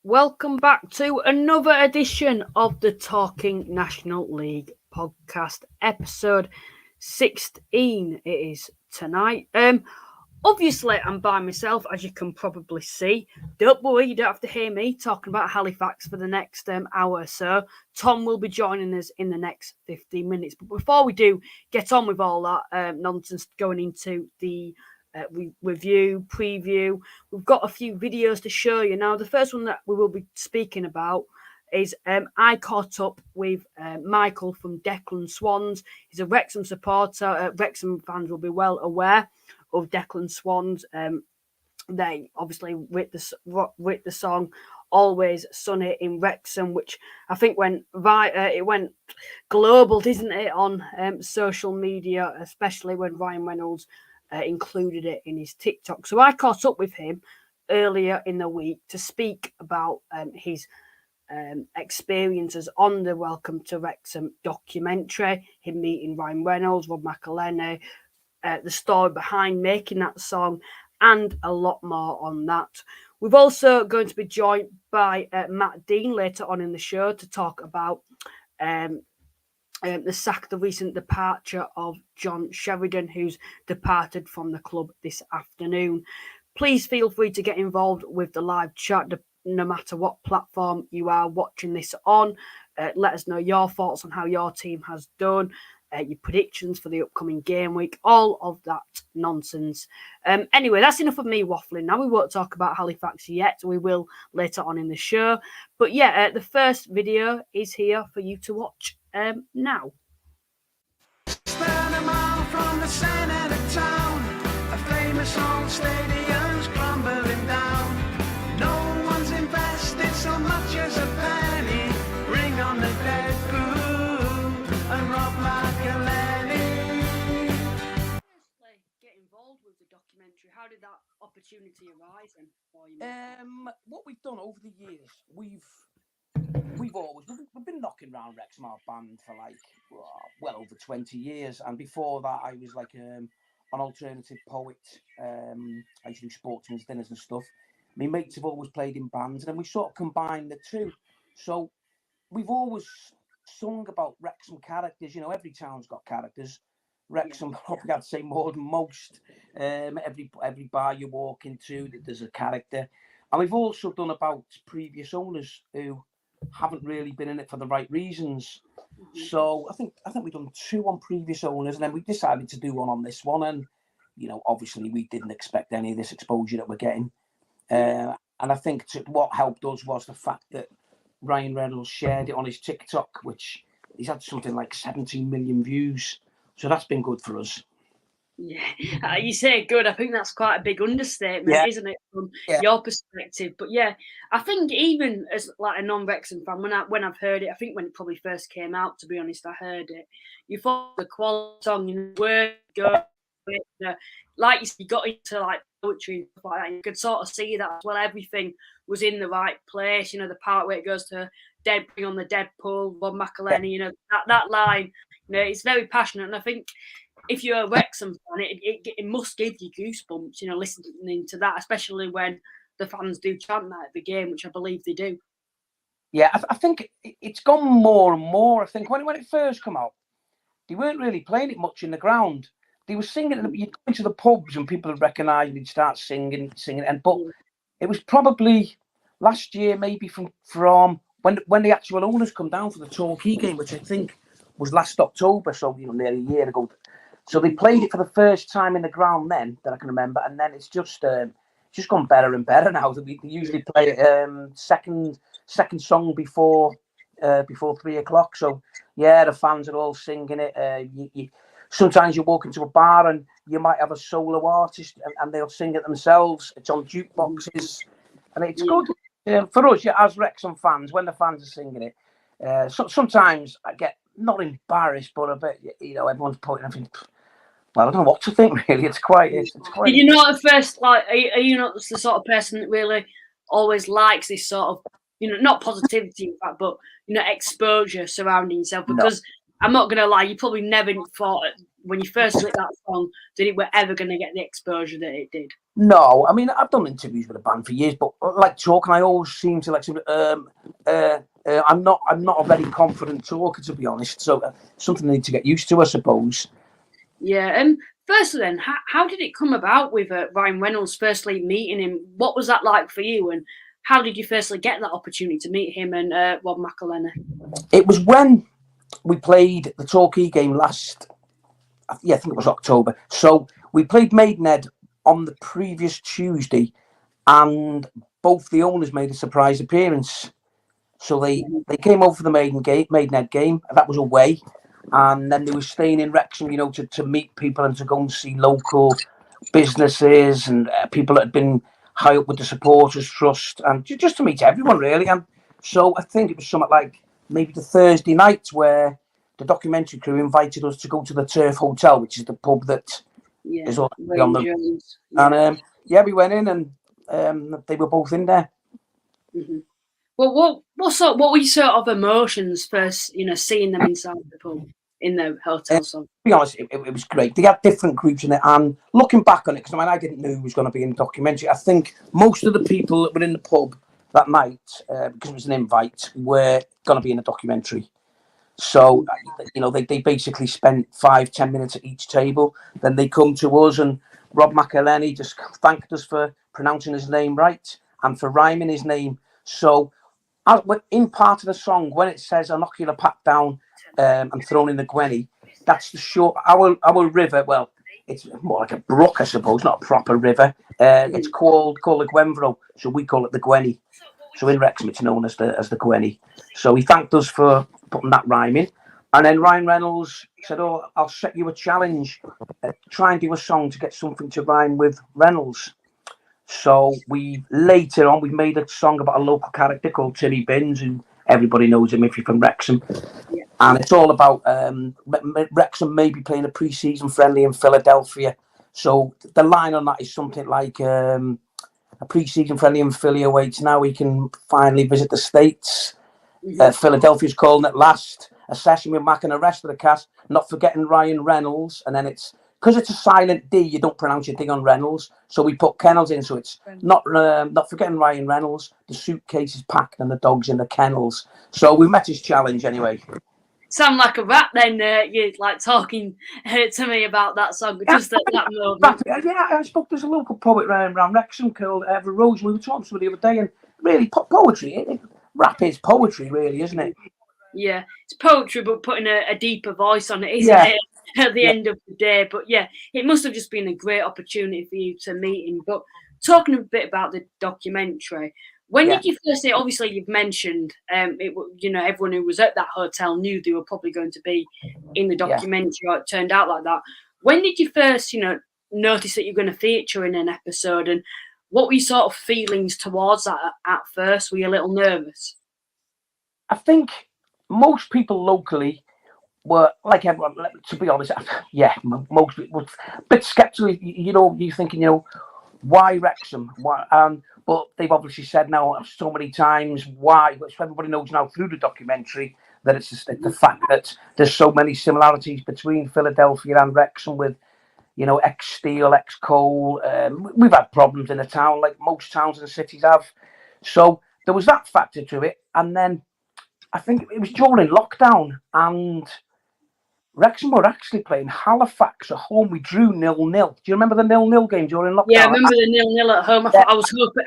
Welcome back to another edition of the Talking National League podcast, episode 16. It is tonight. Obviously, I'm by myself, as you can probably see. Don't worry, you don't have to hear me talking about Halifax for the next hour or so. Tom will be joining us in the next 15 minutes. But before we do get on with all that nonsense going into the review, preview, we've got a few videos to show you. Now, the first one that we will be speaking about is I caught up with Michael from Declan Swans. He's a Wrexham supporter. Wrexham fans will be well aware of Declan Swans. They obviously with the song "Always Sunny in Wrexham," which I think it went global, didn't it, on social media, especially when Ryan Reynolds included it in his TikTok. So I caught up with him earlier in the week to speak about his experiences on the Welcome to Wrexham documentary, him meeting Ryan Reynolds, Rob McElhenney, the story behind making that song, and a lot more on that. We're also going to be joined by Matt Dean later on in the show to talk about the recent departure of John Sheridan, who's departed from the club this afternoon. Please feel free to get involved with the live chat, no matter what platform you are watching this on. Let us know your thoughts on how your team has done, your predictions for the upcoming game week, all of that nonsense. Anyway, that's enough of me waffling. Now we won't talk about Halifax yet. We will later on in the show. But yeah, the first video is here for you to watch now. Stand a mile from the centre of town, a famous old stadium's crumbling down. No one's invested so much as a penny. Bring on the Deadpool and Rob McElhenney. Get involved with the documentary. How did that opportunity arise then for you? What we've done over the years, we've been knocking around Wrexham, our band, for well over 20 years. And before that, I was like an alternative poet. I used to do sportsman's dinners and stuff. My mates have always played in bands, and then we sort of combined the two. So we've always sung about Wrexham characters. You know, every town's got characters. Wrexham, probably I'd say more than most. Every bar you walk into, there's a character. And we've also done about previous owners who haven't really been in it for the right reasons. So I think we've done two on previous owners, and then we decided to do one on this one. And obviously we didn't expect any of this exposure that we're getting. And I think what helped us was the fact that Ryan Reynolds shared it on his TikTok, which he's had something like 17 million views. So that's been good for us. Yeah, you say good. I think that's quite a big understatement, isn't it, from your perspective? But yeah, I think even as like a non-Wrexham fan, when I've heard it, I think when it probably first came out, to be honest, I heard it. You thought the quality song, where go, like you said, you got into like poetry and stuff like that. You could sort of see that as well. Everything was in the right place. The part where it goes to bring on the Deadpool, Rob McElhenney. That line. It's very passionate, and I think if you're a Wrexham fan, it must give you goosebumps, listening to that, especially when the fans do chant that at the game, which I believe they do. Yeah, I think it's gone more and more. I think when it first came out, they weren't really playing it much in the ground. They were singing it. You'd go into the pubs and people would recognise and they'd start singing. But it was probably last year, maybe from when the actual owners come down for the Torquay game, which I think was last October, so nearly a year ago. So they played it for the first time in the ground then, that I can remember, and then it's just gone better and better now. They usually play it second song before 3 o'clock. So yeah, the fans are all singing it. Sometimes you walk into a bar and you might have a solo artist and they'll sing it themselves. It's on jukeboxes, and it's good for us. Yeah, as Wrexham fans, when the fans are singing it, sometimes I get not embarrassed, but a bit. Everyone's pointing. I think, well, I don't know what to think. Really, it's quite. Did you not at first like? Are you not the sort of person that really always likes this sort of, not positivity, in fact, but exposure surrounding yourself? Because I'm not gonna lie, you probably never thought when you first lit that song, that it were ever going to get the exposure that it did? No, I mean, I've done interviews with a band for years, but like talking, I always seem to I'm not a very confident talker, to be honest. So something I need to get used to, I suppose. Yeah, and firstly then, how did it come about with Ryan Reynolds, firstly meeting him? What was that like for you, and how did you firstly get that opportunity to meet him and Rob McElhenney? It was when we played the Torquay game last, I think it was October. So we played Maidenhead on the previous Tuesday, and both the owners made a surprise appearance. So they came over for the Maidenhead game. That was away. And then they were staying in Wrexham, to meet people and to go and see local businesses and people that had been high up with the supporters trust, and just to meet everyone really. And so I think it was something like maybe the Thursday night where the documentary crew invited us to go to the Turf Hotel, which is the pub that is on the. And we went in and they were both in there. Mm-hmm. Well, what were your sort of emotions first, seeing them inside the pub in the hotel? To be honest, it was great. They had different groups in it, and looking back on it, because I didn't know who was going to be in the documentary. I think most of the people that were in the pub that night, because it was an invite, were going to be in the documentary. So, they basically spent 5-10 minutes at each table. Then they come to us, and Rob McElhenney just thanked us for pronouncing his name right and for rhyming his name. So, in part of the song, when it says "I'll knock you a pat down and thrown in the Gwenny," that's the short. Our river. Well, it's more like a brook, I suppose, not a proper river. It's called the Gwenfro, so we call it the Gwenny. So in Wrexham, it's known as the Gwenny. So he thanked us for putting that rhyme in, and then Ryan Reynolds said, "Oh, I'll set you a challenge. Try and do a song to get something to rhyme with Reynolds." So later on we made a song about a local character called Tilly Binns, and everybody knows him if you're from Wrexham. Yeah. And it's all about Wrexham maybe playing a pre-season friendly in Philadelphia. So the line on that is something like a pre-season friendly in Philly awaits now. We can finally visit the States. Mm-hmm. Philadelphia's calling at last. A session with Mac and the rest of the cast. Not forgetting Ryan Reynolds. And then it's because it's a silent D, you don't pronounce your thing on Reynolds. So we put kennels in. So it's not forgetting Ryan Reynolds. The suitcase is packed and the dog's in the kennels. So we met his challenge anyway. Sound like a rap then, you're like talking to me about that song, just at that moment. I spoke, there's a local poet around Wrexham called Ever Rose. We were talking to him the other day, and really, poetry, rap is poetry, really, isn't it? Yeah, it's poetry, but putting a deeper voice on it, isn't it, at the end of the day? But yeah, it must have just been a great opportunity for you to meet him. But talking a bit about the documentary, when did you first say? Obviously, you've mentioned everyone who was at that hotel knew they were probably going to be in the documentary, or it turned out like that. When did you first, notice that you're going to feature in an episode, and what were your sort of feelings towards that at first? Were you a little nervous? I think most people locally were, like everyone, to be honest, most people were a bit skeptical. You're thinking, why Wrexham? Why? But they've obviously said now so many times why, which everybody knows now through the documentary, that it's just the fact that there's so many similarities between Philadelphia and Wrexham with, ex-steel, ex-coal. We've had problems in the town, like most towns and cities have. So there was that factor to it. And then I think it was during lockdown, and Wrexham were actually playing Halifax at home. We drew 0-0. Do you remember the 0-0 game during lockdown? Yeah, I remember the 0-0 at home.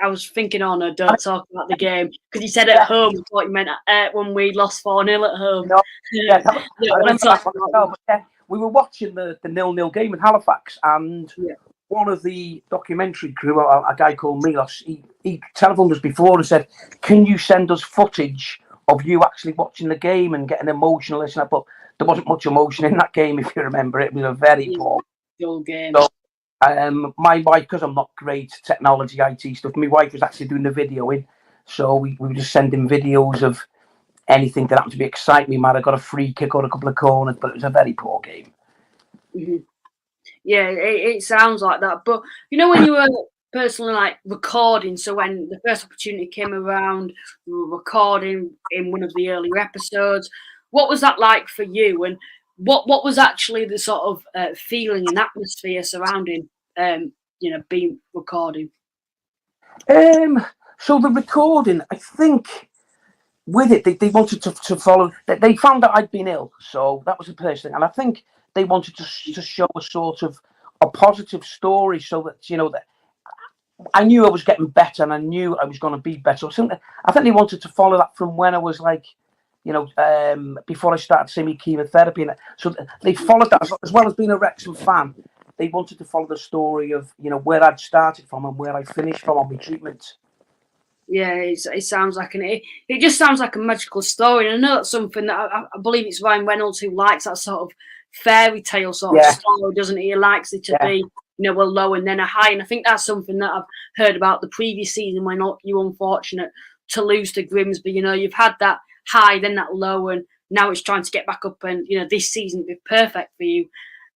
I was thinking, oh no, don't talk about the game, because you said at home. I thought you meant when we lost 4-0 at home. No, I remember that one as well. But we were watching the 0-0 game in Halifax, and one of the documentary crew, a guy called Milos, he telephoned us before and said, "Can you send us footage of you actually watching the game and getting emotional?" But there wasn't much emotion in that game, if you remember. It was a very poor game. So, my wife, because I'm not great technology, IT stuff, my wife was actually doing the videoing. So we were just sending videos of anything that happened to be exciting. We might have got a free kick or a couple of corners, but it was a very poor game. Mm-hmm. Yeah, it sounds like that. But, when you were personally recording, so when the first opportunity came around, you were recording in one of the earlier episodes. What was that like for you? And what was actually the sort of feeling and atmosphere surrounding being recording? So the recording, I think, with it, they wanted to follow. They found that I'd been ill, so that was the first thing, and I think they wanted to show a sort of a positive story, so that that I knew I was getting better, and I knew I was going to be better. I think they wanted to follow that from when I was like, before I started seeing chemotherapy, and so they followed that as well as being a Wrexham fan. They wanted to follow the story of where I'd started from and where I finished from on my treatment. Yeah, it sounds like it just sounds like a magical story. And I know that's something that I believe it's Ryan Reynolds who likes that sort of fairy tale sort of story, doesn't he? He likes it to be, a low and then a high. And I think that's something that I've heard about the previous season when you were unfortunate to lose to Grimsby. You've had that high, then that low, and now it's trying to get back up. And, this season would be perfect for you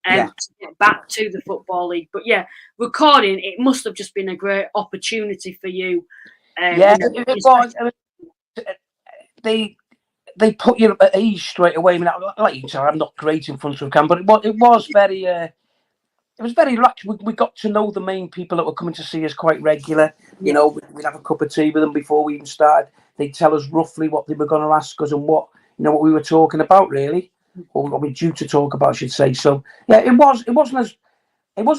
to get back to the Football League. But yeah, recording, it must have just been a great opportunity for you. It was. They put you at ease straight away. I mean, like you said, I'm not great in front of camera, but it was very. It was very relaxed. We got to know the main people that were coming to see us quite regular. We'd have a cup of tea with them before we even started. They'd tell us roughly what they were going to ask us and what we were talking about, really, or what we were due to talk about, I should say. So yeah, it wasn't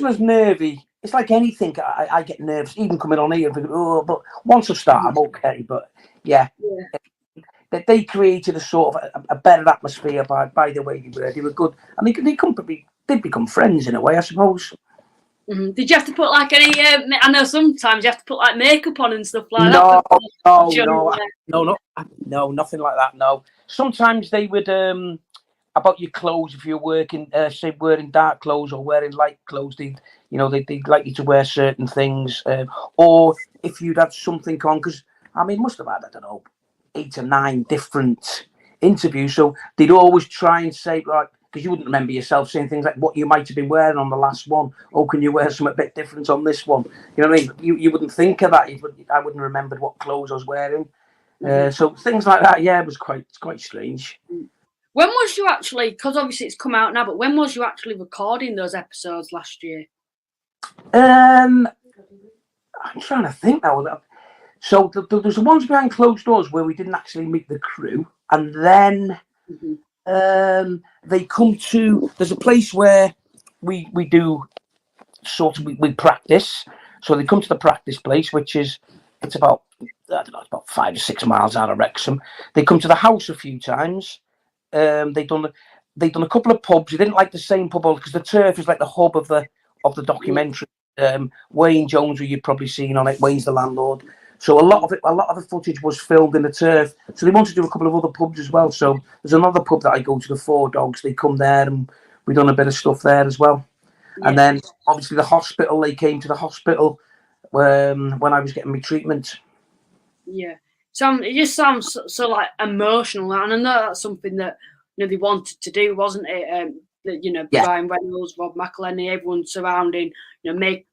as nervy. It's like anything. I get nervous, even coming on here. And think, but once I start, I'm okay. But yeah. They created a sort of a better atmosphere by the way they were. They were good, and they'd become friends in a way, I suppose. Mm-hmm. Did you have to put like any? I know sometimes you have to put like makeup on and stuff like that. No, nothing like that. No. Sometimes they would about your clothes, if you're working, say wearing dark clothes or wearing light clothes, they'd like you to wear certain things, or if you'd had something on, because I mean, must have had, I don't know, 8 or 9 different interviews. So they'd always try and say, like, because you wouldn't remember yourself saying things like what you might have been wearing on the last one. Oh, can you wear something a bit different on this one? You know what I mean? You wouldn't think of that. I wouldn't have remembered what clothes I was wearing. So things like that, yeah, it was quite strange. When was you actually, because obviously it's come out now, but when was you actually recording those episodes last year? I'm trying to think now. So there's the ones behind closed doors where we didn't actually meet the crew, and then they come to. There's a place where we do sort of we practice. So they come to the practice place, which is it's about 5 or 6 miles out of Wrexham. They come to the house a few times. They've done a couple of pubs. They didn't like the same pub because the Turf is like the hub of the documentary. Wayne Jones, who you've probably seen on it, Wayne's the landlord. So a lot of the footage was filmed in the Turf. So they wanted to do a couple of other pubs as well. So there's another pub that I go to, the Four Dogs. They come there, and we've done a bit of stuff there as well. Yeah. And then obviously the hospital. They came to the hospital when I was getting my treatment. Yeah, it just sounds so like emotional, and I know that's something that they wanted to do, wasn't it? Brian Reynolds, Rob McElhenney, everyone surrounding,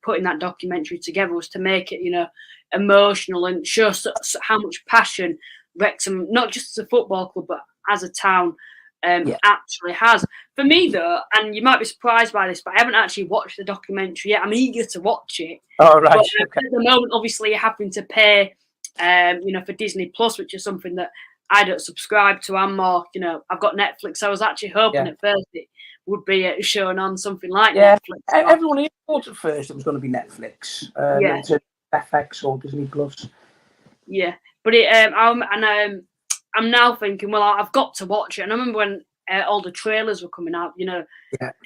putting that documentary together was to make it, emotional and show how much passion Wrexham, not just as a football club, but as a town, actually has. For me, though, and you might be surprised by this, but I haven't actually watched the documentary yet. I'm eager to watch it. Oh, right. But, at the moment, obviously, you're having to pay, for Disney Plus, which is something that I don't subscribe to. I'm more, I've got Netflix. I was actually hoping at first it would be shown on something like Netflix. Everyone here thought at first it was going to be Netflix, FX or Disney Plus. Yeah, but I'm now thinking, well, I've got to watch it. And I remember when all the trailers were coming out, they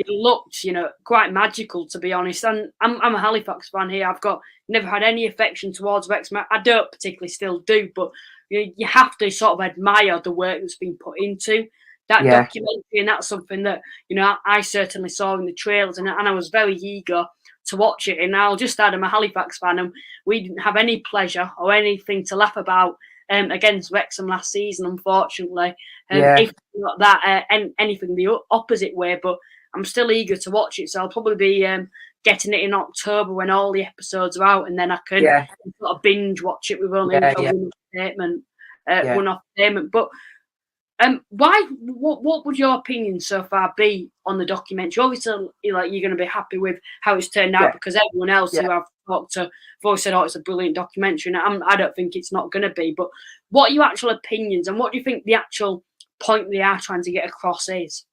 looked, quite magical, to be honest. And I'm a Halifax fan here. I've never had any affection towards Wrexham. I don't particularly still do, but you have to sort of admire the work that's been put into that documentary, and that's something that I certainly saw in the trailers, and I was very eager to watch it. And I'll just add, I'm a Halifax fan, and we didn't have any pleasure or anything to laugh about against Wrexham last season, unfortunately. If not that, anything the opposite way, but I'm still eager to watch it, so I'll probably be getting it in October when all the episodes are out, and then I can sort of binge watch it with only one-off payment. But Why? What would your opinion so far be on the documentary? Obviously, you're going to be happy with how it's turned out because everyone else who I've talked to have always said, "Oh, it's a brilliant documentary." And I don't think it's not going to be. But what are your actual opinions, and what do you think the actual point they are trying to get across is?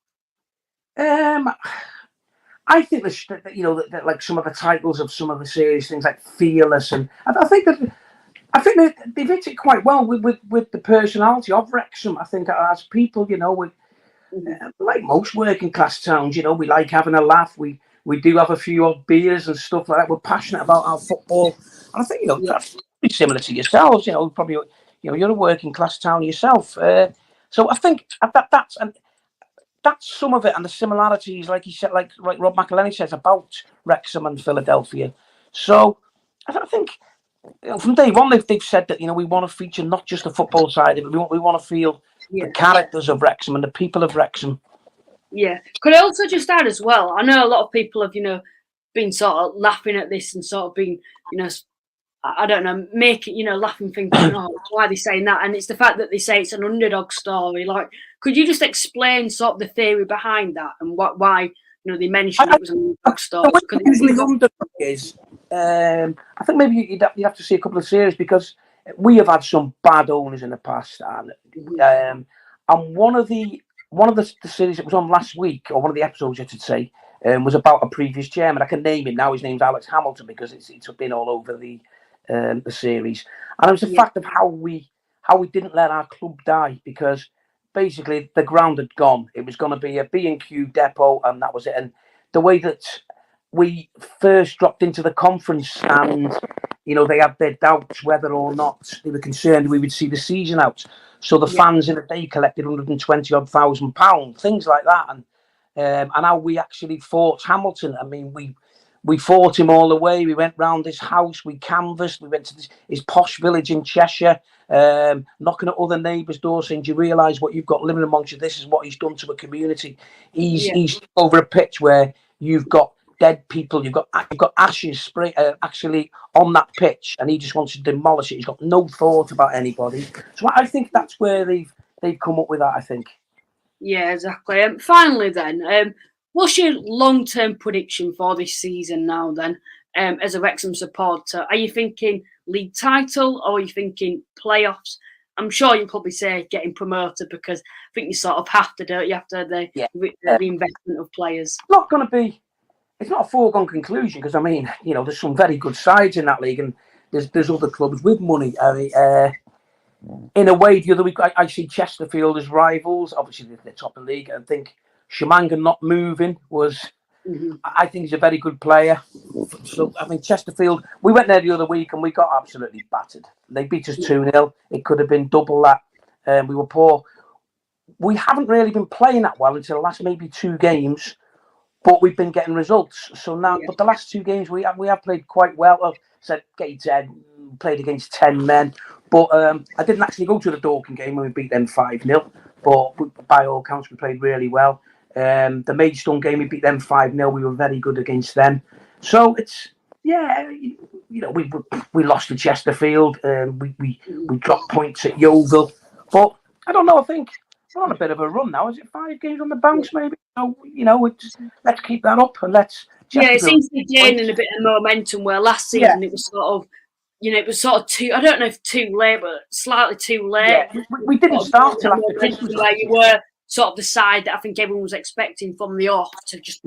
I think that like some of the titles of some of the series, things like Fearless, and I think they've hit it quite well with the personality of Wrexham. I think as people, like most working class towns, we like having a laugh. We do have a few odd beers and stuff like that. We're passionate about our football, and I think that's pretty similar to yourselves. Probably you're a working class town yourself. So I think that's some of it, and the similarities, like he said, like Rob McElhenney says about Wrexham and Philadelphia. So I think from day one they've said that we want to feature not just the football side of it. We want to feel the characters of Wrexham and the people of Wrexham. Yeah. Could I also just add as well? I know a lot of people have been sort of laughing at this and sort of been I don't know, making laughing, thinking, oh, why are they saying that? And it's the fact that they say it's an underdog story. Like, could you just explain sort of the theory behind that and why they mentioned it was an underdog story? The underdog is, I think maybe you'd have to see a couple of series because we have had some bad owners in the past, and one of the series that was on last week, or one of the episodes, I should say, was about a previous chairman. I can name him now. His name's Alex Hamilton because it's been all over the series, and it was the fact of how we didn't let our club die, because basically the ground had gone. It was going to be a B&Q depot, and that was it. And the way that we first dropped into the conference, and they had their doubts whether or not they were concerned we would see the season out. So the fans in a day collected £120,000, things like that, and how we actually fought Hamilton. I mean, we fought him all the way. We went round his house. We canvassed. We went to his posh village in Cheshire, knocking at other neighbours' doors, saying, "Do you realise what you've got living amongst you? This is what he's done to a community." He's over a pitch where you've got dead people. You've got ashes actually on that pitch, and he just wants to demolish it. He's got no thought about anybody. So I think that's where they've come up with that, I think. Yeah, exactly. Finally, then. What's your long-term prediction for this season now then, as a Wrexham supporter? Are you thinking league title or are you thinking playoffs? I'm sure you'll probably say getting promoted because I think you sort of have to do it. You have to the investment of players. It's not a foregone conclusion because, I mean, there's some very good sides in that league and there's other clubs with money. I mean, in a way, the other week, I see Chesterfield as rivals. Obviously, they're top of the league. I think Shamanga not moving was, I think he's a very good player. So, I mean, Chesterfield, we went there the other week and we got absolutely battered. They beat us 2-0. It could have been double that. We were poor. We haven't really been playing that well until the last maybe 2 games, but we've been getting results. So now, but the last 2 games, we have played quite well. I said, Gateshead played against 10 men. But I didn't actually go to the Dorking game when we beat them 5-0. But by all accounts, we played really well. The Maidstone game, we beat them 5-0. We were very good against them. So it's, we lost to Chesterfield. We dropped points at Yeovil. But I don't know, I think we're on a bit of a run now. Is it 5 games on the bounce, maybe? So, let's keep that up and let's... it seems to be gaining a bit of momentum where last season it was sort of, it was sort of too, I don't know if too late, but slightly too late. Yeah, we didn't start till after Christmas. Where you were sort of the side that I think everyone was expecting from the off to just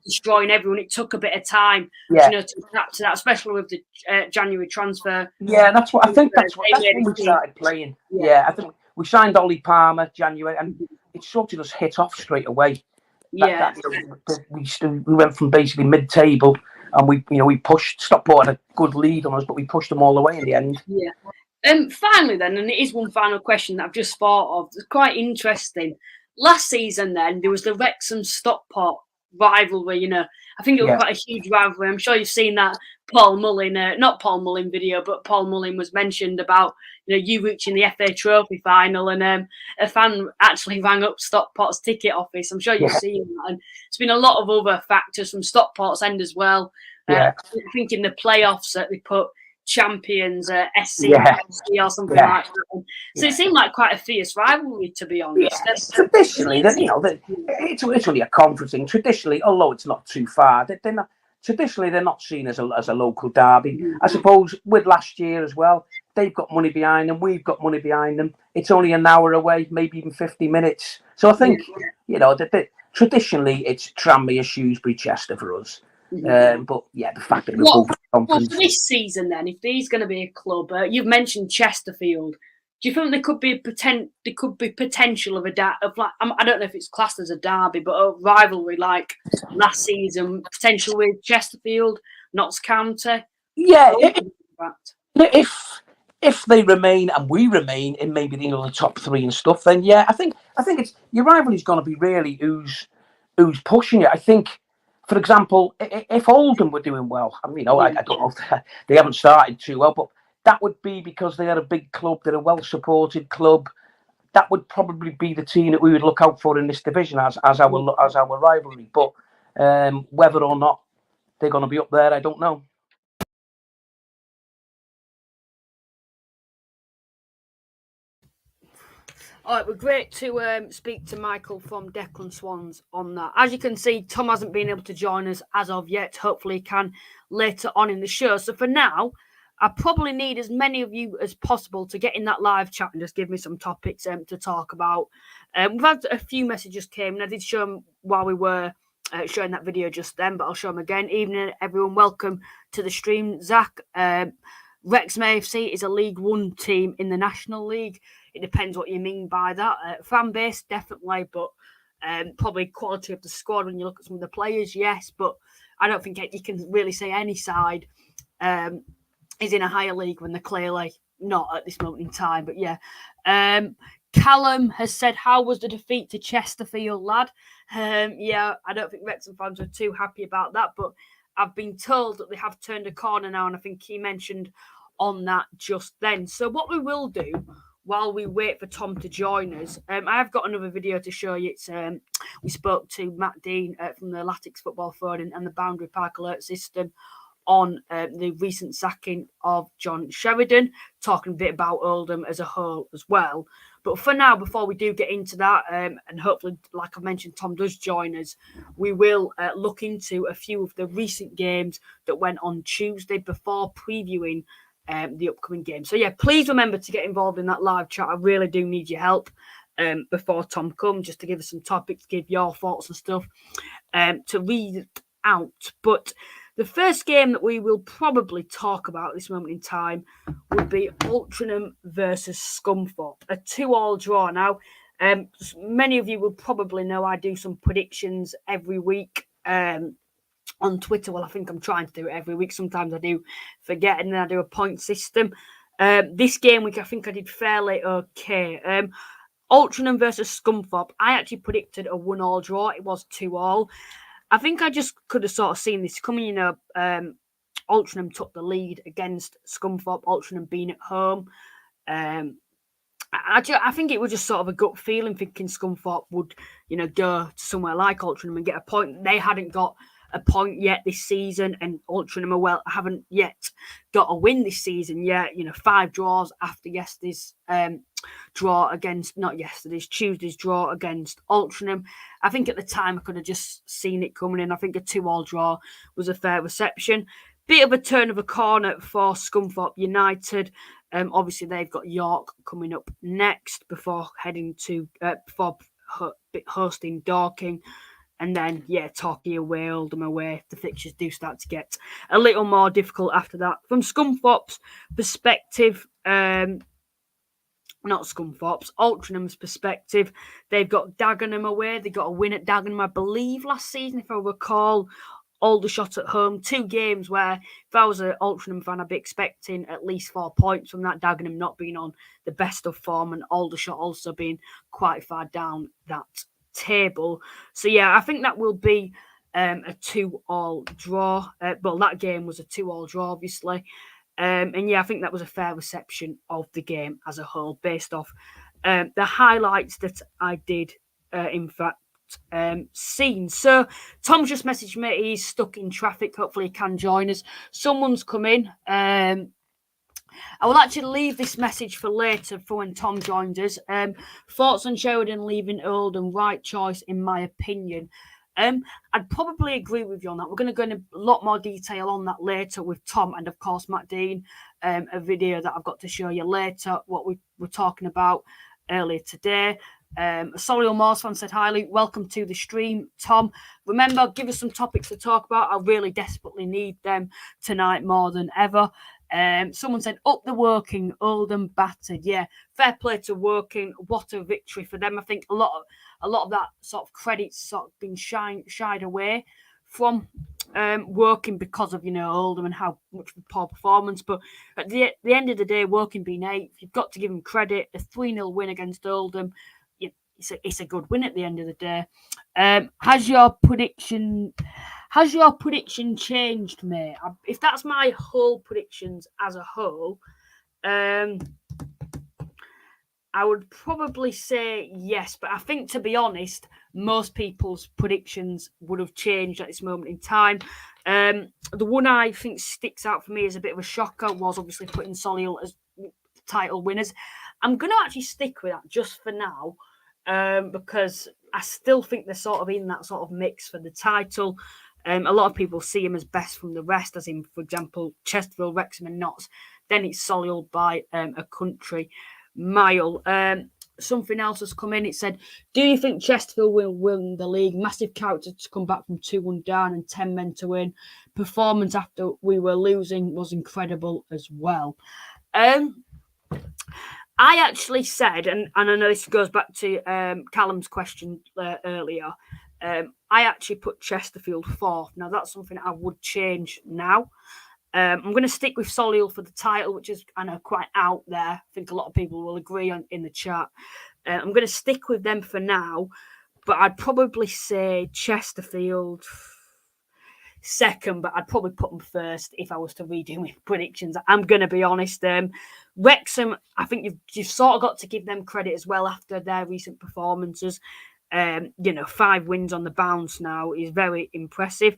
destroying everyone. It took a bit of time, to adapt to that, especially with the January transfer. Yeah, that's what I think. That's when we started playing. Yeah, I think we signed Ollie Palmer January, and it sort of just hit off straight away. We went from basically mid-table, and we pushed. Stockport had a good lead on us, but we pushed them all the way in the end. Yeah. Finally, then, and it is one final question that I've just thought of. It's quite interesting. Last season, then, there was the Wrexham Stockport rivalry. I think it was quite a huge rivalry. I'm sure you've seen that Paul Mullin, not Paul Mullin video, but Paul Mullin was mentioned about you reaching the FA Trophy final, and a fan actually rang up Stockport's ticket office. I'm sure you've seen that, and it's been a lot of other factors from Stockport's end as well. I think in the playoffs that they put champions, SC Yeah. or something Yeah. like that. So it seemed like quite a fierce rivalry, to be honest. Yeah. Traditionally, it's only a conference thing. Traditionally, although it's not too far, they're not. Traditionally, they're not seen as a local derby. I suppose with last year as well, they've got money behind them. We've got money behind them. It's only an hour away, maybe even 50 minutes. So I think, that traditionally it's Tranmere, Shrewsbury, Chester for us. But yeah, the fact that we're both conference. For this season, then, if there's going to be a club, you've mentioned Chesterfield. Do you think there could be potential of I don't know if it's classed as a derby, but a rivalry like last season, potential with Chesterfield, Notts County? Yeah, if they remain and we remain in maybe the top three and stuff, then yeah, I think it's your rivalry's going to be really who's pushing it. I think, for example, if Oldham were doing well, I don't know if they haven't started too well, but that would be because they are a big club, they're a well-supported club. That would probably be the team that we would look out for in this division as our rivalry. But whether or not they're going to be up there, I don't know. All right, we're great to speak to Michael from Declan Swans on that. As you can see, Tom hasn't been able to join us as of yet. Hopefully he can later on in the show. So for now, I probably need as many of you as possible to get in that live chat and just give me some topics to talk about. We've had a few messages came, and I did show them while we were showing that video just then, but I'll show them again. Evening, everyone. Welcome to the stream. Zach, Wrexham AFC is a League One team in the National League. It depends what you mean by that. Fan base, definitely, but probably quality of the squad when you look at some of the players, yes. But I don't think you can really say any side is in a higher league when they're clearly not at this moment in time. But yeah, Callum has said, how was the defeat to Chesterfield, lad? Yeah, I don't think Wrexham fans were too happy about that, but I've been told that they have turned a corner now, and I think he mentioned on that just then. So what we will do while we wait for Tom to join us, I have got another video to show you. It's we spoke to Matt Dean from the Latics football phone and the Boundary Park alert system on the recent sacking of John Sheridan, talking a bit about Oldham as a whole as well. But for now, before we do get into that, and hopefully, like I mentioned, Tom does join us, we will look into a few of the recent games that went on Tuesday before previewing the upcoming game. So yeah, please remember to get involved in that live chat. I really do need your help before Tom comes, just to give us some topics, give your thoughts and stuff to read out. But the first game that we will probably talk about at this moment in time would be Altrincham versus Scunthorpe, a 2-2 draw. Now, many of you will probably know I do some predictions every week on Twitter. Well, I think I'm trying to do it every week. Sometimes I do forget, and then I do a point system. This game week, I think I did fairly okay. Altrincham versus Scunthorpe, I actually predicted a 1-1 draw. It was 2-2. I think I just could have sort of seen this coming. Altrincham took the lead against Scunthorpe, Altrincham being at home. I think it was just sort of a gut feeling, thinking Scunthorpe would, go to somewhere like Altrincham and get a point. They hadn't got a point yet this season, and Altrincham haven't yet got a win this season yet. 5 draws after yesterday's Tuesday's draw against Altrincham. I think at the time I could have just seen it coming in. I think a 2-2 draw was a fair reception. Bit of a turn of a corner for Scunthorpe United. Obviously they've got York coming up next before heading to hosting Dorking. And then, Torquay away, Oldham away. The fixtures do start to get a little more difficult after that. From Scunthorpe's perspective, not Scunthorpe's, Altrincham's perspective, they've got Dagenham away. They got a win at Dagenham, I believe, last season, if I recall. Aldershot at home. 2 games where, if I was an Altrincham fan, I'd be expecting at least 4 points from that. Dagenham not being on the best of form, and Aldershot also being quite far down that table. So I think that will be a 2-2 draw. Well, that game was a 2-2 draw, obviously. And I think that was a fair reception of the game as a whole, based off the highlights that I did, in fact, seen. So Tom's just messaged me. He's stuck in traffic. Hopefully he can join us. Someone's come in. I will actually leave this message for later for when Tom joins us. Thoughts on Sheridan leaving Oldham, right choice in my opinion. I'd probably agree with you on that. We're going to go into a lot more detail on that later with Tom and, of course, Matt Dean, a video that I've got to show you later, what we were talking about earlier today. Solihull Moors fan said, hi, Luke, welcome to the stream. Tom, remember, give us some topics to talk about. I really desperately need them tonight more than ever. Someone said, up the Woking, Oldham battered. Yeah, fair play to Woking. What a victory for them. I think a lot of that sort of credit's sort of been shied away from Woking because of, Oldham and how much of a poor performance. But at the end of the day, Woking being 8th, you've got to give them credit. A 3-0 win against Oldham, it's a good win at the end of the day. Has your prediction changed, mate? If that's my whole predictions as a whole, I would probably say yes. But I think, to be honest, most people's predictions would have changed at this moment in time. The one I think sticks out for me as a bit of a shocker was obviously putting Solihull as title winners. I'm going to actually stick with that just for now. Because I still think they're sort of in that sort of mix for the title. A lot of people see him as best from the rest, as in, for example, Chesterfield, Wrexham and Notts. Then it's Solihull by a country mile. Something else has come in. It said, do you think Chesterfield will win the league? Massive character to come back from 2-1 down and 10 men to win. Performance after we were losing was incredible as well. I actually said, and I know this goes back to Callum's question earlier, I actually put Chesterfield 4th. Now, that's something I would change now. I'm going to stick with Solihull for the title, which is, I know, quite out there. I think a lot of people will agree in the chat. I'm going to stick with them for now, but I'd probably say Chesterfield second, but I'd probably put them first if I was to redo my predictions. I'm going to be honest. Wrexham, I think you've sort of got to give them credit as well after their recent performances. 5 wins on the bounce now is very impressive.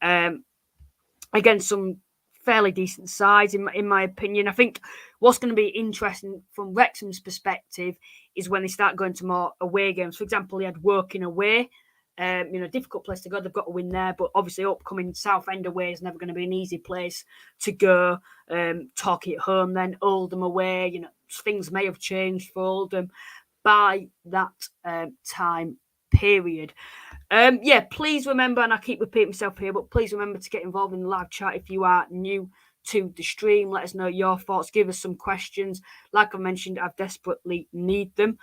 Against some fairly decent sides, in my opinion. I think what's going to be interesting from Wrexham's perspective is when they start going to more away games. For example, they had Woking away. Difficult place to go. They've got to win there, but obviously upcoming Southend away is never going to be an easy place to go. Torquay at home, then Oldham away. Things may have changed for Oldham by that time period. Please remember, and I keep repeating myself here, but please remember to get involved in the live chat if you are new to the stream. Let us know your thoughts. Give us some questions. Like I mentioned, I desperately need them.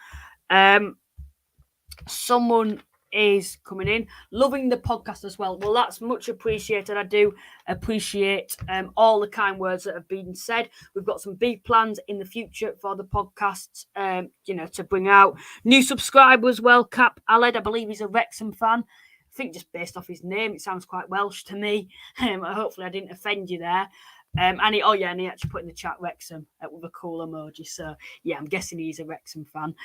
Someone is coming in, loving the podcast as well. Well, that's much appreciated. I do appreciate all the kind words that have been said. We've got some big plans in the future for the podcast, to bring out new subscribers. Well, Cap Aled, I believe he's a Wrexham fan. I think just based off his name, it sounds quite Welsh to me. Hopefully I didn't offend you there. And he actually put in the chat Wrexham with a cool emoji. So, yeah, I'm guessing he's a Wrexham fan.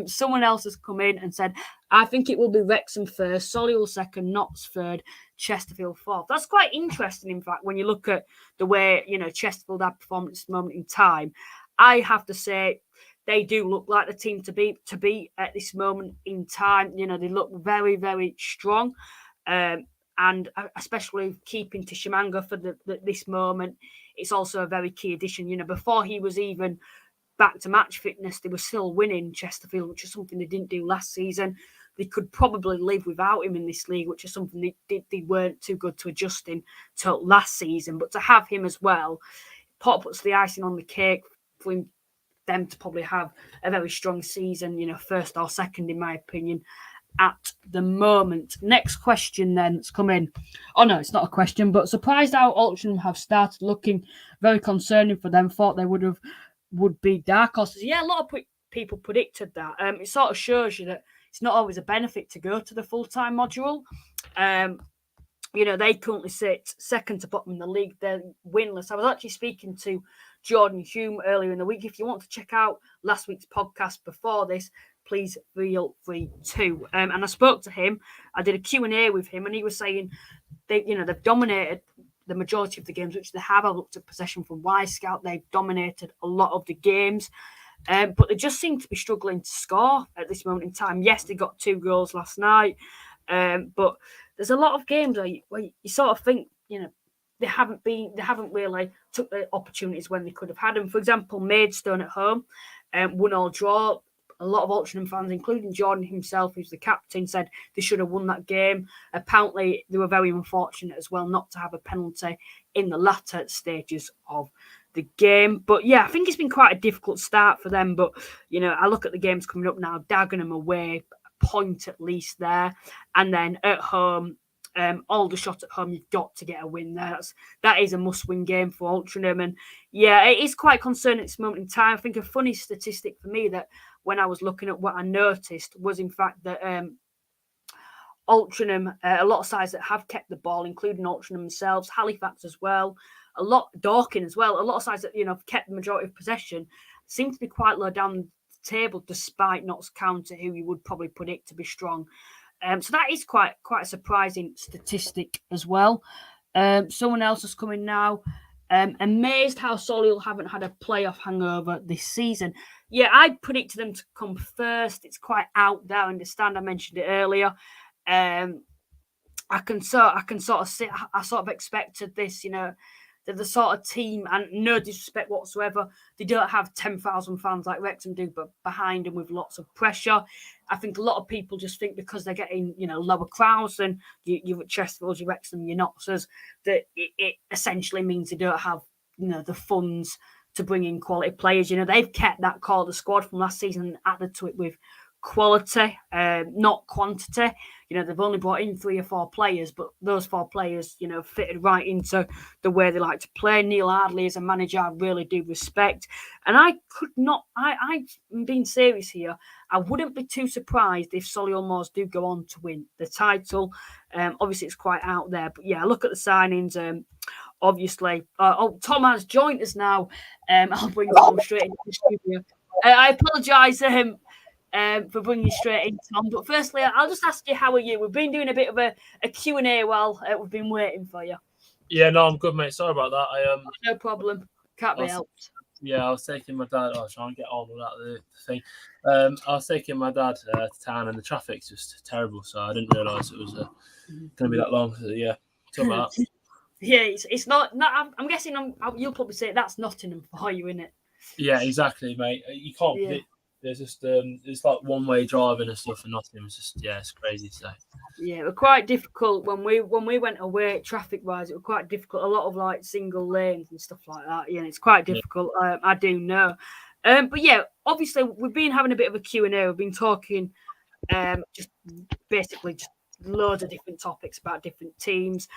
Someone else has come in and said, I think it will be Wrexham first, Solihull second, Notts third, Chesterfield fourth. That's quite interesting, in fact, when you look at the way, Chesterfield have performed at this moment in time. I have to say, they do look like the team to be at this moment in time. They look very, very strong. And especially keeping Tishimanga for this moment, it's also a very key addition. Before he was even back to match fitness, they were still winning Chesterfield, which is something they didn't do last season. They could probably live without him in this league, which is something they weren't too good to adjust in till last season. But to have him as well, puts the icing on the cake for them to probably have a very strong season, first or second, in my opinion, at the moment. Next question then that's come in. Oh no, it's not a question, but surprised how Oldham have started looking very concerning for them. Thought they would be dark horses. Yeah, a lot of people predicted that. It sort of shows you that it's not always a benefit to go to the full-time module. They currently sit second to bottom in the league. They're winless. I was actually speaking to Jordan Hume earlier in the week. If you want to check out last week's podcast before this, please feel free to. And I spoke to him. I did a Q&A with him, and he was saying they've dominated the majority of the games, which they have. I looked at possession from Y-Scout. They've dominated a lot of the games. But they just seem to be struggling to score at this moment in time. Yes, they got 2 goals last night. But there's a lot of games where you sort of think, they haven't really took the opportunities when they could have had them. For example, Maidstone at home, 1-1 draw. A lot of Altrincham fans, including Jordan himself, who's the captain, said they should have won that game. Apparently, they were very unfortunate as well not to have a penalty in the latter stages of the game. But yeah, I think it's been quite a difficult start for them. But, I look at the games coming up now, Dagenham away, a point at least there. And then at home, Aldershot at home, you've got to get a win there. That is a must-win game for Altrincham. And yeah, it is quite concerning at this moment in time. I think a funny statistic for me that when I was looking at what I noticed was, in fact, that Altrincham, a lot of sides that have kept the ball, including Altrincham themselves, Halifax as well, Dorking as well, a lot of sides that have kept the majority of possession seem to be quite low down the table, despite Notts County, who you would probably predict to be strong. So that is quite a surprising statistic as well. Someone else has come in now. Amazed how Solihull haven't had a playoff hangover this season. Yeah, I predicted them to come first. It's quite out there. I understand. I mentioned it earlier. I sort of expected this. They're the sort of team, and no disrespect whatsoever, they don't have 10,000 fans like Wrexham do, but behind them with lots of pressure. I think a lot of people just think because they're getting, lower crowds than you at Chesterfield, your Wrexham, your Knoxers, that it essentially means they don't have, the funds to bring in quality players. They've kept that core of the squad from last season and added to it with quality, not quantity. They've only brought in 3 or 4 players, but those 4 players, fitted right into the way they like to play. Neil Ardley is a manager I really do respect. And I'm being serious here, I wouldn't be too surprised if Solihull Moors do go on to win the title. Obviously, it's quite out there. But yeah, look at the signings. Obviously, Tom has joined us now. I'll bring Tom straight into the studio. I apologise for bringing you straight in, Tom. But firstly, I'll just ask you, how are you? We've been doing a bit of a Q&A while we've been waiting for you. Yeah, no, I'm good, mate. Sorry about that. No problem. Can't be helped. Yeah, I was taking my dad. I was trying to get on without the thing. I was taking my dad to town, and the traffic's just terrible, so I didn't realise it was going to be that long. So, yeah, sorry about that. Yeah, it's not. I'm guessing you'll probably say that's Nottingham for you, isn't it? Yeah, exactly, mate. You can't. Yeah. There's just it's like one-way driving and stuff in Nottingham. It's just it's crazy. So yeah, it was quite difficult when we went away traffic-wise. It was quite difficult. A lot of like single lanes and stuff like that. Yeah, it's quite difficult. Yeah. I do know. But yeah, obviously we've been having a bit of a Q&A. We've been talking just loads of different topics about different teams.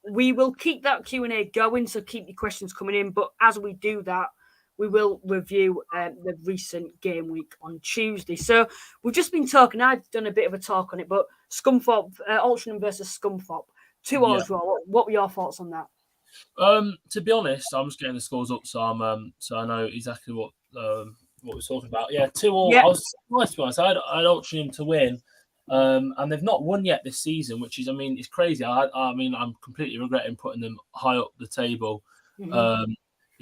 We will keep that Q&A going, so keep your questions coming in. But as we do that, we will review the recent game week on Tuesday. So we've just been talking. I've done a bit of a talk on it, but Scunthorpe, Altrincham versus Scunthorpe, 2-2 draw. What were your thoughts on that? To be honest, I'm just getting the scores up, so I know exactly what we're talking about. Yeah, 2-2. Yeah. I was surprised, to be honest. I had Altrincham to win. And they've not won yet this season, which is, it's crazy. I'm completely regretting putting them high up the table. Mm-hmm.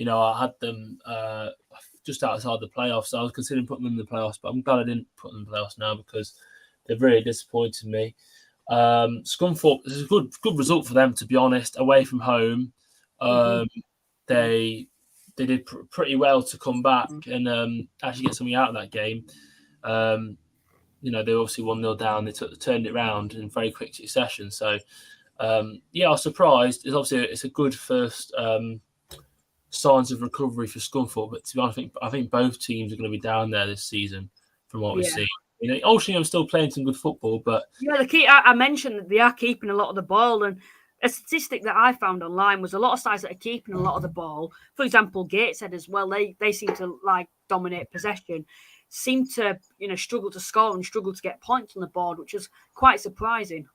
I had them just outside the playoffs. So I was considering putting them in the playoffs, but I'm glad I didn't put them in the playoffs now because they've really disappointed me. Scunthorpe, this is a good result for them, to be honest. Away from home, they did pretty well to come back and actually get something out of that game. They obviously 1-0 down. They turned it around in very quick succession. So, I was surprised. It's a good first signs of recovery for Scunthorpe. But to be honest, I think both teams are going to be down there this season from what we see. Altrincham still playing some good football, but I mentioned that they are keeping a lot of the ball, and a statistic that I found online was a lot of sides that are keeping a lot of the ball. For example, Gateshead as well. They seem to dominate possession. Seem to struggle to score and struggle to get points on the board, which is quite surprising.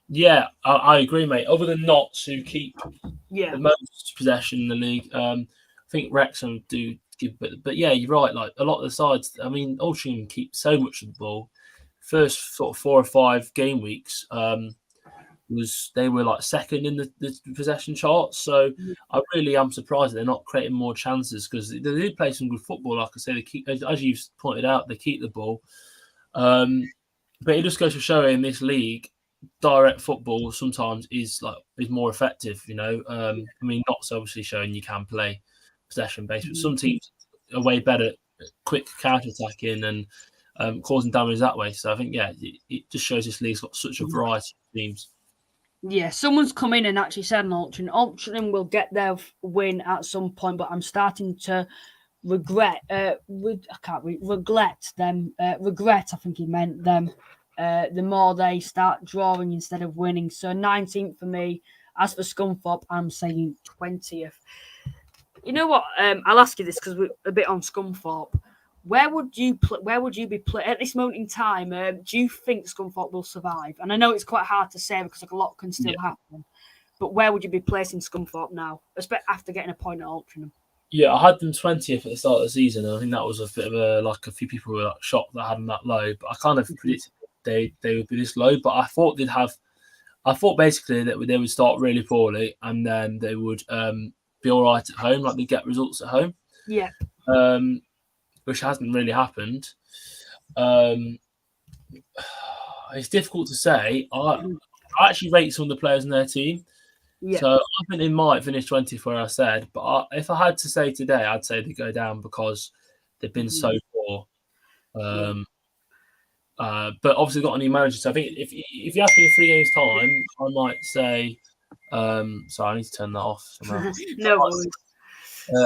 Yeah, I agree, mate. Other than Notts, who keep the most possession in the league, I think Wrexham do give, but yeah, you're right. Like a lot of the sides, Altrincham keep so much of the ball. First sort of 4 or 5 game weeks, they were like second in the possession charts. So I really am surprised that they're not creating more chances, because they do play some good football. Like I say, they keep, as you've pointed out, they keep the ball. But it just goes to show in this league, direct football sometimes is more effective. I mean, not so obviously showing you can play possession based, but some teams are way better at quick counter attacking and causing damage that way. So I think it just shows this league's got such a variety of teams. Yeah, someone's come in and actually said an Altrincham will get their win at some point, but I'm starting to regret. Regret them. Regret. I think he meant them. The more they start drawing instead of winning. So 19th for me. As for Scunthorpe, I'm saying 20th. You know what? I'll ask you this because we're a bit on Scunthorpe. Where would you be at this moment in time? Do you think Scunthorpe will survive? And I know it's quite hard to say because a lot can still happen. But where would you be placing Scunthorpe now, especially after getting a point at Altrincham? Yeah, I had them 20th at the start of the season, and I think that was a bit of a few people were shocked that I had them that low. But I kind of predicted they would be this low. But I thought basically that they would start really poorly, and then they would be all right at home, like they get results at home. Yeah. Which hasn't really happened. It's difficult to say. I actually rate some of the players in their team. Yeah. So I think they might finish 20th where I said. But if I had to say today, I'd say they go down because they've been so poor. But obviously got a new manager. So I think if you ask me in 3 games' time, I might say... sorry, I need to turn that off. No worries.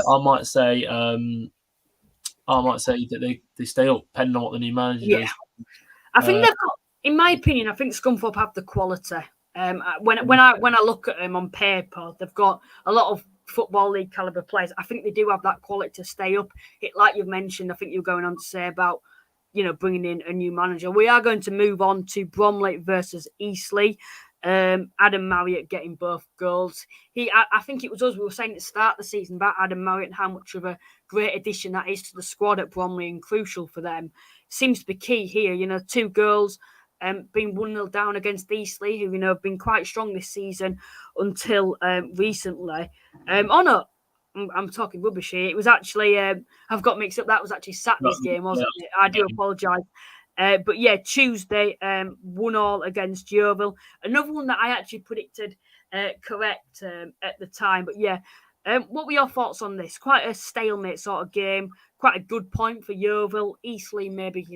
I might say that they stay up, depending on what the new manager does. I think they've got, in my opinion, I think Scunthorpe have the quality. When I look at them on paper, they've got a lot of Football League caliber players. I think they do have that quality to stay up. Like you've mentioned, I think you're going on to say about bringing in a new manager. We are going to move on to Bromley versus Eastleigh. Adam Marriott getting both goals. I think it was us, we were saying at the start of the season about Adam Marriott and how much of a great addition that is to the squad at Bromley and crucial for them. Seems to be key here. 2 goals, being 1-0 down against Eastleigh, who have been quite strong this season until recently. I'm talking rubbish here. It was actually I've got mixed up. That was actually Saturday's game, wasn't it? I do apologise. But yeah, Tuesday, 1-1 against Yeovil. Another one that I actually predicted correct at the time. But yeah, what were your thoughts on this? Quite a stalemate sort of game. Quite a good point for Yeovil. Eastleigh, maybe,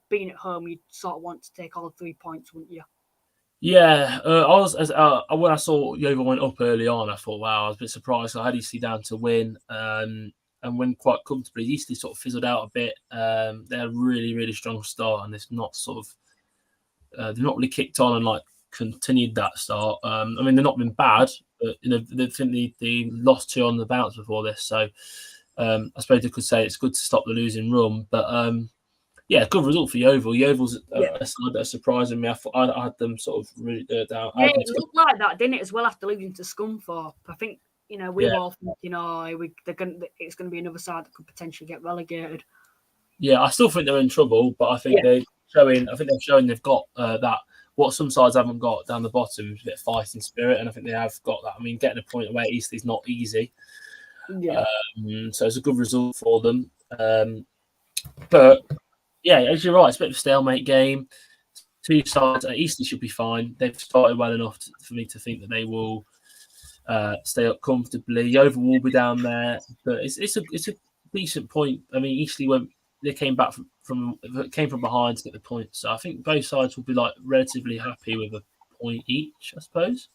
being at home, you'd sort of want to take all 3 points, wouldn't you? Yeah, when I saw Yeovil went up early on, I thought, wow, I was a bit surprised. I had Eastleigh down to win. And win quite comfortably. Eastleigh sort of fizzled out a bit. They had a really, really strong start, and they've not really kicked on and continued that start. I mean, they've not been bad, but they lost 2 on the bounce before this. So I suppose they could say it's good to stop the losing run. But good result for Yeovil. Yeovil's a side that surprised me. I had them sort of really down. Yeah, it looked like that, didn't it? As well after losing to Scunthorpe, I think. We were all thinking, it's going to be another side that could potentially get relegated. Yeah, I still think they're in trouble, but I think they've shown they've got that what some sides haven't got down the bottom, a bit of fighting spirit, and I think they have got that. I mean, getting a point away at Eastleigh is not easy. Yeah. So it's a good result for them. But yeah, as you're right, it's a bit of a stalemate game. 2 sides, Eastleigh should be fine. They've started well enough for me to think that they will stay up comfortably. Yeovil will be down there, but it's a decent point. I mean, Eastleigh came back from behind to get the point, so I think both sides will be relatively happy with a point each, I suppose.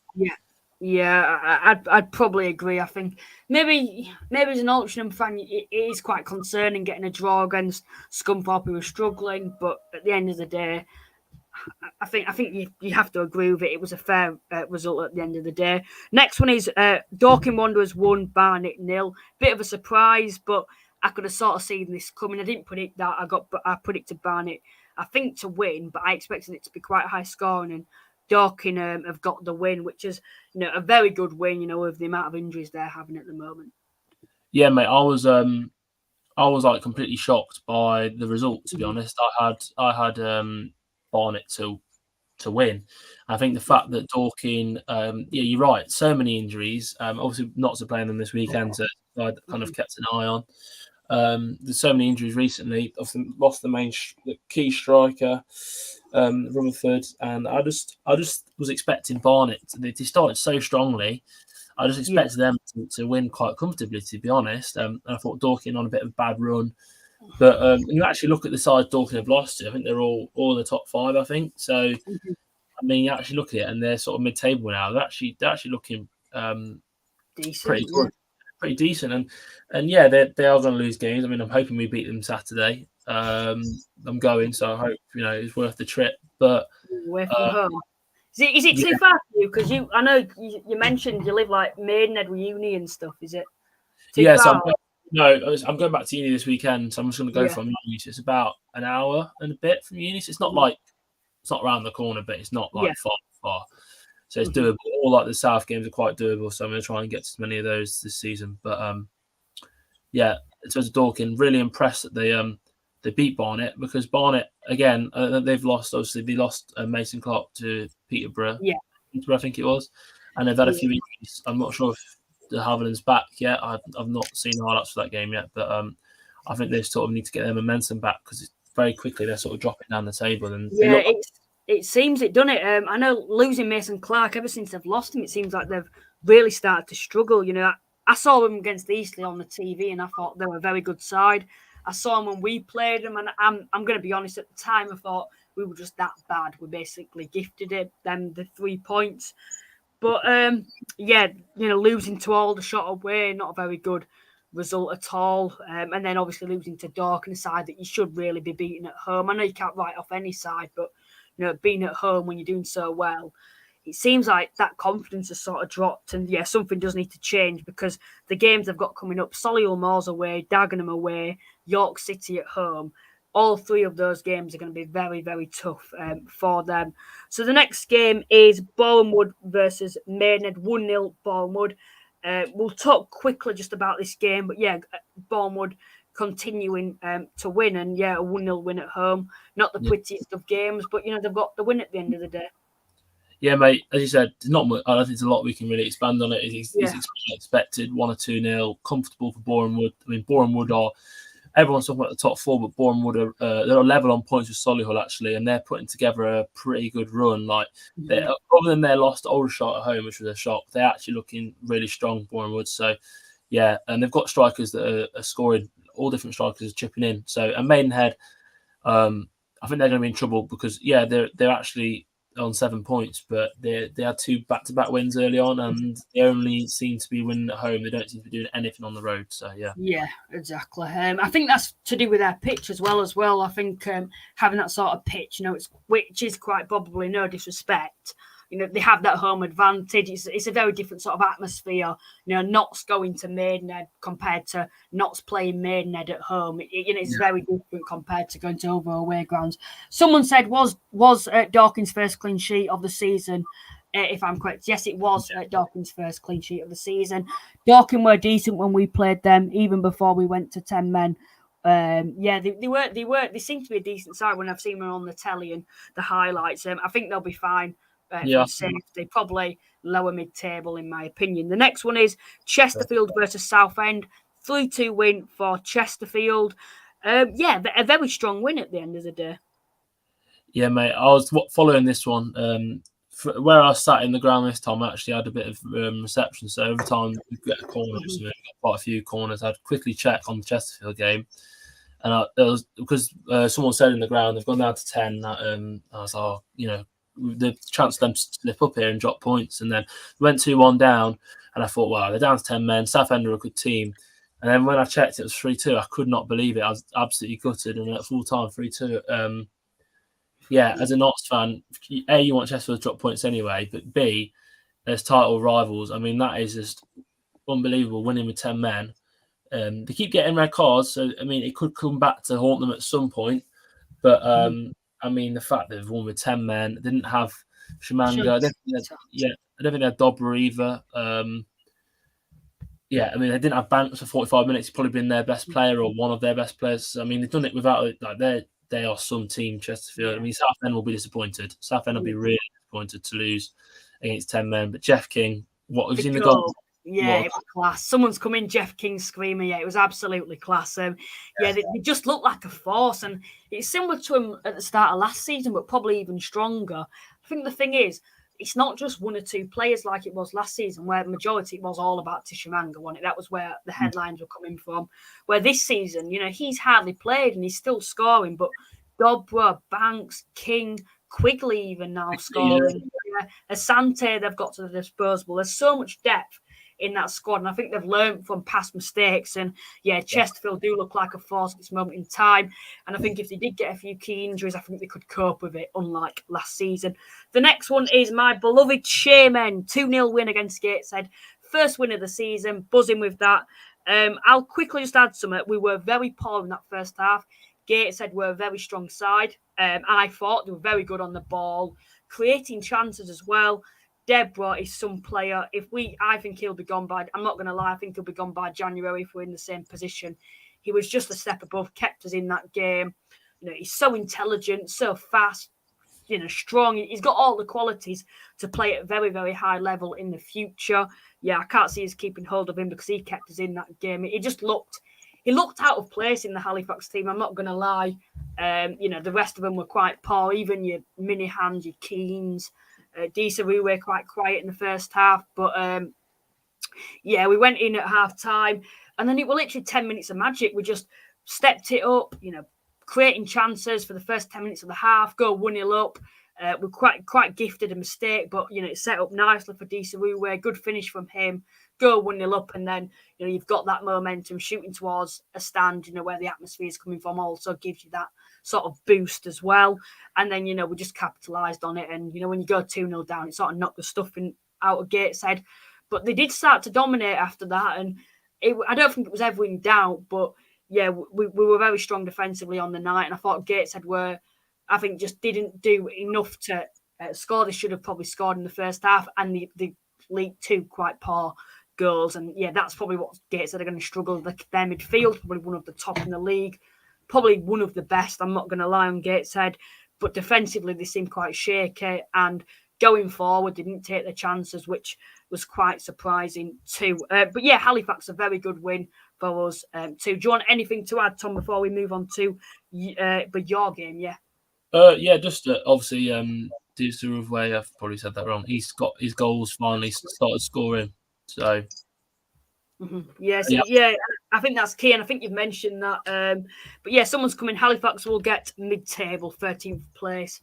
Yeah, I'd probably agree. I think maybe as an Altrincham fan, it is quite concerning getting a draw against Scunthorpe, who are struggling. But at the end of the day, I think you have to agree with it. It was a fair result at the end of the day. Next one is Dorking Wanderers 1, Barnet 0. Bit of a surprise, but I could have sort of seen this coming. I didn't predict that. I predicted Barnet, I think, to win, but I expected it to be quite high scoring. And Dorking have got the win, which is a very good win. With the amount of injuries they're having at the moment. Yeah, mate. I was completely shocked by the result. To be honest, I had Barnet to to win. I think the fact that Dorking, you're right, so many injuries. Obviously, not to blame them this weekend, so I kind of kept an eye on. There's so many injuries recently. Obviously, lost the key striker, Rutherford, and I just was expecting Barnet. They started so strongly. I just expected them to win quite comfortably, to be honest. And I thought Dorking on a bit of a bad run. But when you actually look at the sides Dorking have lost to, I think they're all in the top 5, I think. So, I mean, you actually look at it and they're sort of mid-table now. They're actually looking decent, pretty good, pretty decent. And yeah, they are going to lose games. I mean, I'm hoping we beat them Saturday. I'm going, so I hope, it's worth the trip. But away from home. Is it too far for you? Because I know you mentioned you live like Maidenhead with uni and stuff. Is it too far? So I'm going back to uni this weekend, so I'm just going to go from uni. So it's about an hour and a bit from uni. So it's not like it's not around the corner, but it's not like far. So it's doable. All like the South games are quite doable. So I'm going to try and get to as many of those this season. But in terms of Dorking, really impressed that they beat Barnet, because Barnet again they've lost. Obviously, they lost Mason Clark to Peterborough. I think it was, and they've had a few injuries. I'm not sure if the Haviland's back yet. I've not seen the highlights for that game yet, but I think they sort of need to get their momentum back, because very quickly they're sort of dropping down the table. And it seems it done it. I know losing Mason Clark, ever since they've lost him, it seems like they've really started to struggle. I saw them against Eastleigh on the TV, and I thought they were a very good side. I saw them when we played them, and I'm going to be honest, at the time I thought we were just that bad. We basically gifted them the 3 points. But, losing to Aldershot away, not a very good result at all. And then obviously losing to Dorking, a side that you should really be beating at home. I know you can't write off any side, but, being at home when you're doing so well, it seems like that confidence has sort of dropped. And, something does need to change, because the games they've got coming up, Solihull Moors away, Dagenham away, York City at home, all 3 of those games are going to be very, very tough for them. So the next game is Bournemouth versus Maidenhead, 1-0 Bournemouth. We'll talk quickly just about this game, but Bournemouth continuing to win, and a 1-0 win at home. Not the prettiest of games, but they've got the win at the end of the day. Yeah, mate. As you said, not much. I don't think there's a lot we can really expand on it. It's expected 1 or 2-0, comfortable for Bournemouth. I mean, Bournemouth are. Everyone's talking about the top 4, but Bournemouth are they're level on points with Solihull actually, and they're putting together a pretty good run. Like, other than their loss to Aldershot at home, which was a shock, they're actually looking really strong, Bournemouth. So, and they've got strikers that are scoring. All different strikers are chipping in. So, and Maidenhead, I think they're going to be in trouble, because they're actually on 7 points, but they had 2 back-to-back wins early on, and they only seem to be winning at home. They don't seem to be doing anything on the road. So exactly. I think that's to do with their pitch as well. I think having that sort of pitch, which is quite probably, no disrespect, they have that home advantage. It's a very different sort of atmosphere. Notts going to Maidenhead compared to Notts playing Maidenhead at home. It's very different compared to going to over away grounds. Someone said, was Dorking's first clean sheet of the season? If I'm correct, yes, it was Dorking's first clean sheet of the season. Dorking were decent when we played them, even before we went to 10 men. They seem to be a decent side when I've seen them on the telly and the highlights. I think they'll be fine. Safety, probably lower mid-table in my opinion. The next one is Chesterfield versus Southend, 3-2 win for Chesterfield. A very strong win at the end of the day. Yeah, mate. I was following this one. Where I sat in the ground this time, I actually had a bit of reception. So every time we get a corner, we got quite a few corners, I'd quickly check on the Chesterfield game. And it was because someone said in the ground they've gone down to 10. I was like, the chance of them to slip up here and drop points. And then we went 2-1 down, and I thought, wow, they're down to 10 men. Southend are a good team. And then when I checked, it was 3-2. I could not believe it. I was absolutely gutted. And at full time, 3-2. As a Notts fan, A, you want Chesterfield to drop points anyway, but B, as title rivals, I mean, that is just unbelievable, winning with 10 men. They keep getting red cards, so, I mean, it could come back to haunt them at some point. But, I mean, the fact that they've won with 10 men, they didn't have Shamanga. I don't think they had Dobra either. I mean, they didn't have Banks for 45 minutes. He's probably been their best player or one of their best players. I mean, they've done it without, like, they are some team, Chesterfield. I mean, Southend will be disappointed. Southend will be really disappointed to lose against 10 men. But Jeff King, what was in the goal? Yeah, it was class. Someone's come in, Jeff King screaming. Yeah, it was absolutely class. They just look like a force, and it's similar to him at the start of last season, but probably even stronger. I think the thing is, it's not just one or two players like it was last season, where the majority was all about Tishimanga, wasn't it? That was where the headlines were coming from. Where this season, he's hardly played and he's still scoring, but Dobra, Banks, King, Quigley even now scoring. Yeah. Asante, they've got to the disposal. There's so much depth in that squad, and I think they've learned from past mistakes. And Chesterfield do look like a force at this moment in time. And I think if they did get a few key injuries, I think they could cope with it, unlike last season. The next one is my beloved Shaman, 2-0 win against Gateshead. First win of the season, buzzing with that. I'll quickly just add something. We were very poor in that first half. Gateshead were a very strong side. I thought they were very good on the ball, creating chances as well. Deborah is some player. I think he'll be gone by, I'm not going to lie, I think he'll be gone by January if we're in the same position. He was just a step above, kept us in that game. He's so intelligent, so fast, strong. He's got all the qualities to play at a very, very high level in the future. Yeah, I can't see us keeping hold of him because he kept us in that game. He looked out of place in the Halifax team, I'm not going to lie. The rest of them were quite poor, even your Minihans, your Keens. Desaru were quite quiet in the first half, but we went in at half time, and then it was literally 10 minutes of magic. We just stepped it up, creating chances for the first 10 minutes of the half, go 1-0 up. We're quite gifted a mistake, but it set up nicely for Desaru. Good finish from him, go 1-0 up, and then you've got that momentum shooting towards a stand, where the atmosphere is coming from, also gives you that sort of boost as well. And then we just capitalised on it, and when you go 2-0 down, it sort of knocked the stuffing out of Gateshead. But they did start to dominate after that, and I don't think it was ever in doubt, but we were very strong defensively on the night, and I thought Gateshead just didn't do enough to score. They should have probably scored in the first half, and the leaked two quite poor goals. And that's probably what Gateshead are going to struggle. Their midfield, probably one of the top in the league, probably one of the best, I'm not going to lie, on Gateshead. But defensively, they seem quite shaky, and going forward, they didn't take the chances, which was quite surprising too. But Halifax, a very good win for us too. Do you want anything to add, Tom, before we move on to your game? Just obviously, Desaru, I've probably said that wrong. He's got his goals finally started scoring. So, I think that's key, and I think you've mentioned that. But someone's coming. Halifax will get mid-table, 13th place.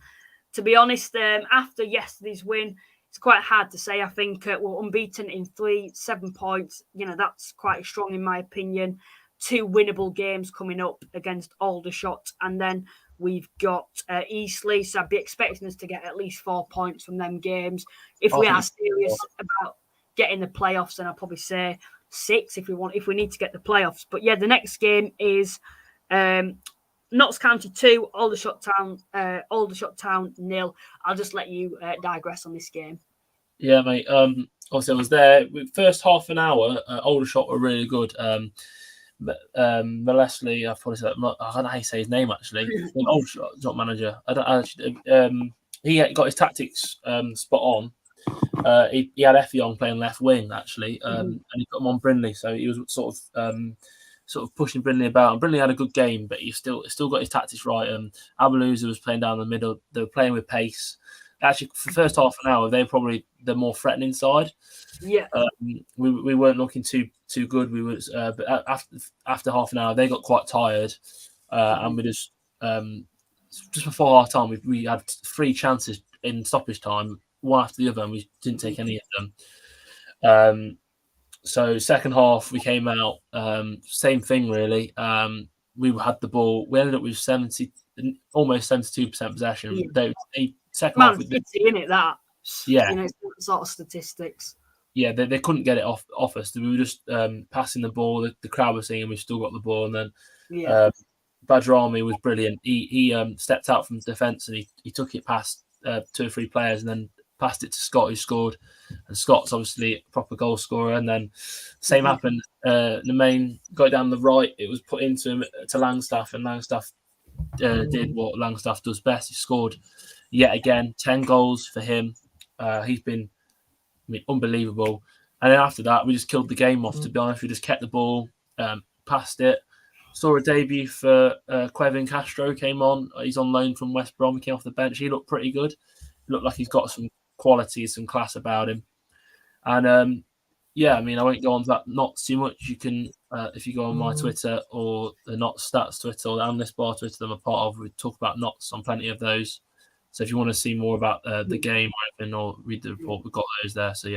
To be honest, after yesterday's win, it's quite hard to say. I think we're unbeaten in 7 points. That's quite strong in my opinion. 2 winnable games coming up against Aldershot, and then we've got Eastleigh. So I'd be expecting us to get at least 4 points from them games. If we are serious about getting the playoffs, then I'll probably say 6 if we need to get the playoffs. But the next game is Notts County 2, Aldershot Town 0. I'll just let you digress on this game. Yeah, mate. Obviously, I was there. First half an hour, Aldershot were really good. Leslie, I've probably said that. I don't know how you say his name actually. Aldershot manager. He got his tactics spot on. He had Effie on playing left wing actually, and he got him on Brindley, so he was sort of pushing Brindley about. And Brindley had a good game, but he still got his tactics right. Abaluza was playing down the middle. They were playing with pace. Actually, for the first half an hour, they were probably the more threatening side. Yeah, we weren't looking too good. We was, but after half an hour, they got quite tired, and we just before half time, we had 3 chances in stoppage time, one after the other, and we didn't take any of them. So second half, we came out, same thing really. We had the ball. We ended up with almost 72% possession. Yeah. Second half, it's in it that. Yeah, sort of statistics. Yeah, they couldn't get it off us. We were just passing the ball. The crowd was singing. We still got the ball, and then Badrami was brilliant. He stepped out from defence and he took it past 2 or 3 players, and then passed it to Scott, who scored. And Scott's obviously a proper goal scorer. And then same happened. The main got it down the right. It was put into him to Langstaff, and Langstaff did what Langstaff does best. He scored yet again 10 goals for him. He's been unbelievable. And then after that, we just killed the game off, to be honest. We just kept the ball, passed it. Saw a debut for Quevin Castro came on. He's on loan from West Brom. He came off the bench. He looked pretty good. He looked like he's got some quality, some class about him. And I won't go on to that not too much. You can, if you go on my Twitter or the Not Stats Twitter or the Analyst Bar Twitter that I'm a part of, we talk about Knots on plenty of those. So if you want to see more about the game or read the report, we've got those there. So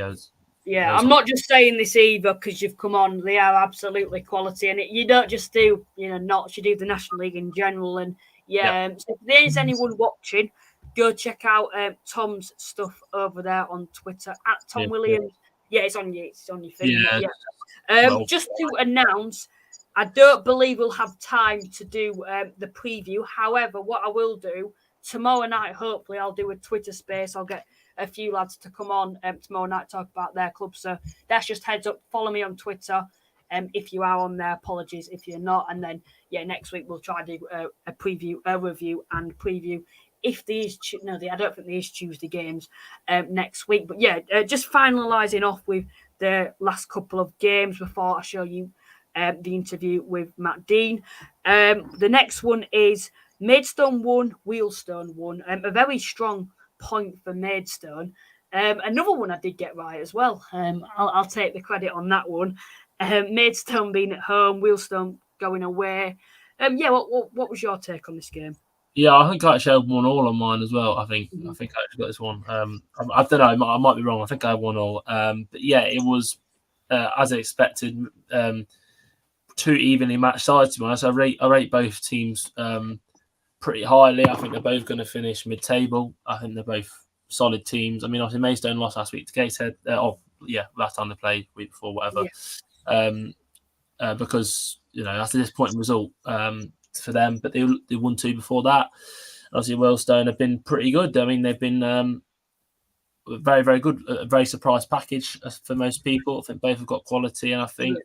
yeah, I'm not just saying this either because you've come on. They are absolutely quality, and you don't just do Knots. You do the National League in general, and so if there is anyone watching, go check out Tom's stuff over there on Twitter at Tom Williams. Yeah, it's on you. It's on your thing. Just to announce, I don't believe we'll have time to do the preview. However, what I will do tomorrow night, hopefully, I'll do a Twitter space. I'll get a few lads to come on tomorrow night talk about their club. So that's just heads up. Follow me on Twitter. If you are on there, apologies if you're not. And then next week we'll try to do a preview, a review, and preview. If these, I don't think these Tuesday games next week. But just finalising off with the last couple of games before I show you the interview with Matt Dean. The next one is Maidstone won, Wheelstone won. A very strong point for Maidstone. Another one I did get right as well. I'll take the credit on that one. Maidstone being at home, Wheelstone going away. What was your take on this game? Yeah, I think I actually had 1-1 on mine as well. I think I actually got this one. I don't know. I might be wrong. I think I had 1-1. But it was as I expected. Two evenly matched sides. To be honest, I rate both teams pretty highly. I think they're both going to finish mid-table. I think they're both solid teams. I mean, obviously Maidstone lost last week to Gateshead. Last time they played, week before, whatever. Yeah. Because that's a disappointing result for them. But they won 2 before that. Obviously, Wheelstone have been pretty good. I mean, they've been very, very good. A very surprise package for most people. I think both have got quality, and I think.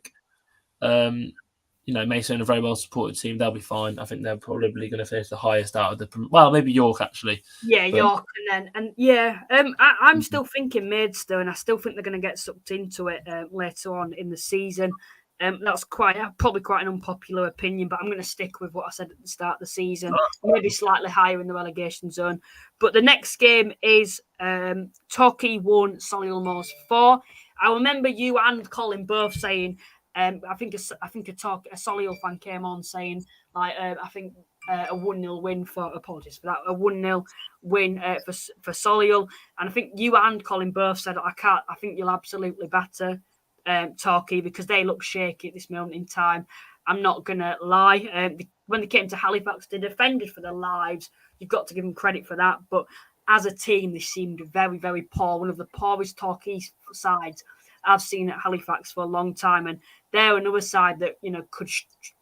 Maidstone are a very well supported team. They'll be fine. I think they're probably going to finish the highest out of the. Well, maybe York actually. Yeah, but... York, I'm still thinking Maidstone. I still think they're going to get sucked into it later on in the season. That's probably quite an unpopular opinion, but I'm going to stick with what I said at the start of the season. Maybe slightly higher in the relegation zone. But the next game is Torquay 1, Solihull Moors 4. I remember you and Colin both saying. I think a Solihull fan came on saying a 1-0 win for apologies for that, a 1-0 win for Solihull, and I think you and Colin both said I think you'll absolutely batter Torquay because they look shaky at this moment in time. I'm not gonna lie. When they came to Halifax, they defended for their lives. You've got to give them credit for that, but as a team, they seemed very, very poor. One of the poorest Torquay sides I've seen at Halifax for a long time, and they're another side that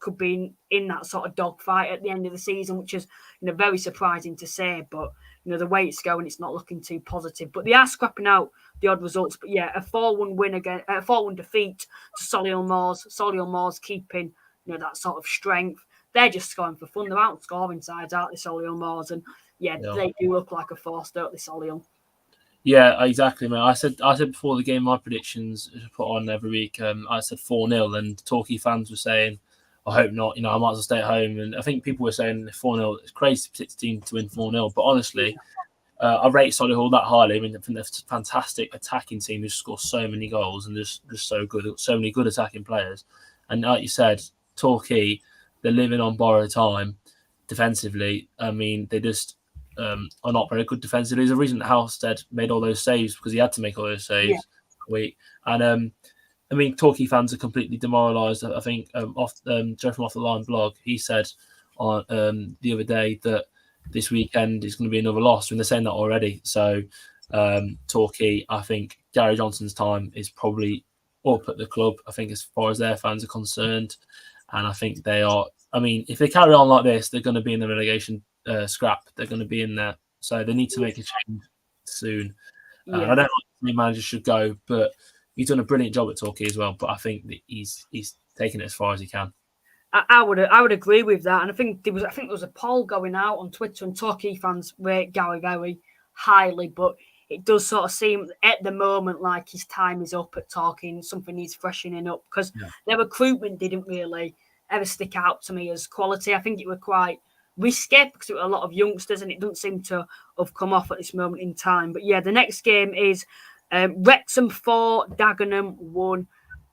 could be in that sort of dogfight at the end of the season, which is very surprising to say. But the way it's going, it's not looking too positive. But they are scrapping out the odd results. But a 4-1 win again, a 4-1 defeat to Solihull Moors. Solihull Moors keeping that sort of strength. They're just scoring for fun. They're out scoring sides, aren't they, Solihull Moors? And they do look like a force, don't they, Solihull? Yeah, exactly, mate. I said before the game, my predictions put on every week. I said 4-0, and Torquay fans were saying, "I hope not." I might as well stay at home. And I think people were saying 4-0. It's crazy for 16 to win 4-0, but honestly, I rate Solihull that highly. I mean, I think they're a fantastic attacking team who score so many goals and just so good, so many good attacking players. And like you said, Torquay, they're living on borrowed time defensively. I mean, they just. Are not very good defensively. There's a reason that Halstead made all those saves because he had to make all those saves a week. And I mean, Torquay fans are completely demoralised. I think Joe from Off the Line blog, he said on the other day that this weekend is going to be another loss, and they're saying that already. So Torquay, I think Gary Johnson's time is probably up at the club. I think as far as their fans are concerned, and I think they are. I mean, if they carry on like this, they're going to be in the relegation. Scrap. They're going to be in there, so they need to make a change soon. I don't know if the manager should go, but he's done a brilliant job at Torquay as well. But I think that he's taken it as far as he can. I would agree with that, and I think there was a poll going out on Twitter, and Torquay fans rate Gary very highly, but it does sort of seem at the moment like his time is up at Torquay and something needs freshening up because their recruitment didn't really ever stick out to me as quality. I think it was quite risky because it were a lot of youngsters, and it doesn't seem to have come off at this moment in time. But yeah, the next game is Wrexham 4, Dagenham 1.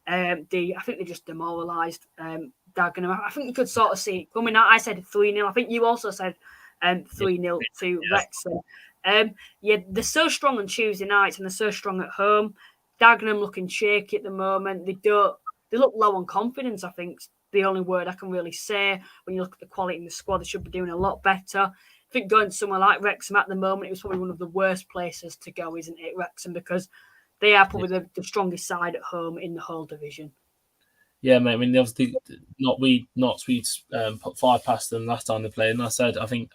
I think they just demoralised Dagenham. I think you could sort of see it coming out. I said 3-0. I think you also said 3-0 to Wrexham. They're so strong on Tuesday nights and they're so strong at home. Dagenham looking shaky at the moment. They look low on confidence, I think. The only word I can really say. When you look at the quality in the squad, they should be doing a lot better. I think going somewhere like Wrexham at the moment, it was probably one of the worst places to go, isn't it, Wrexham? Because they are probably the strongest side at home in the whole division. Yeah, mate. I mean, obviously, not Swedes put 5 past them last time they played, and I said I think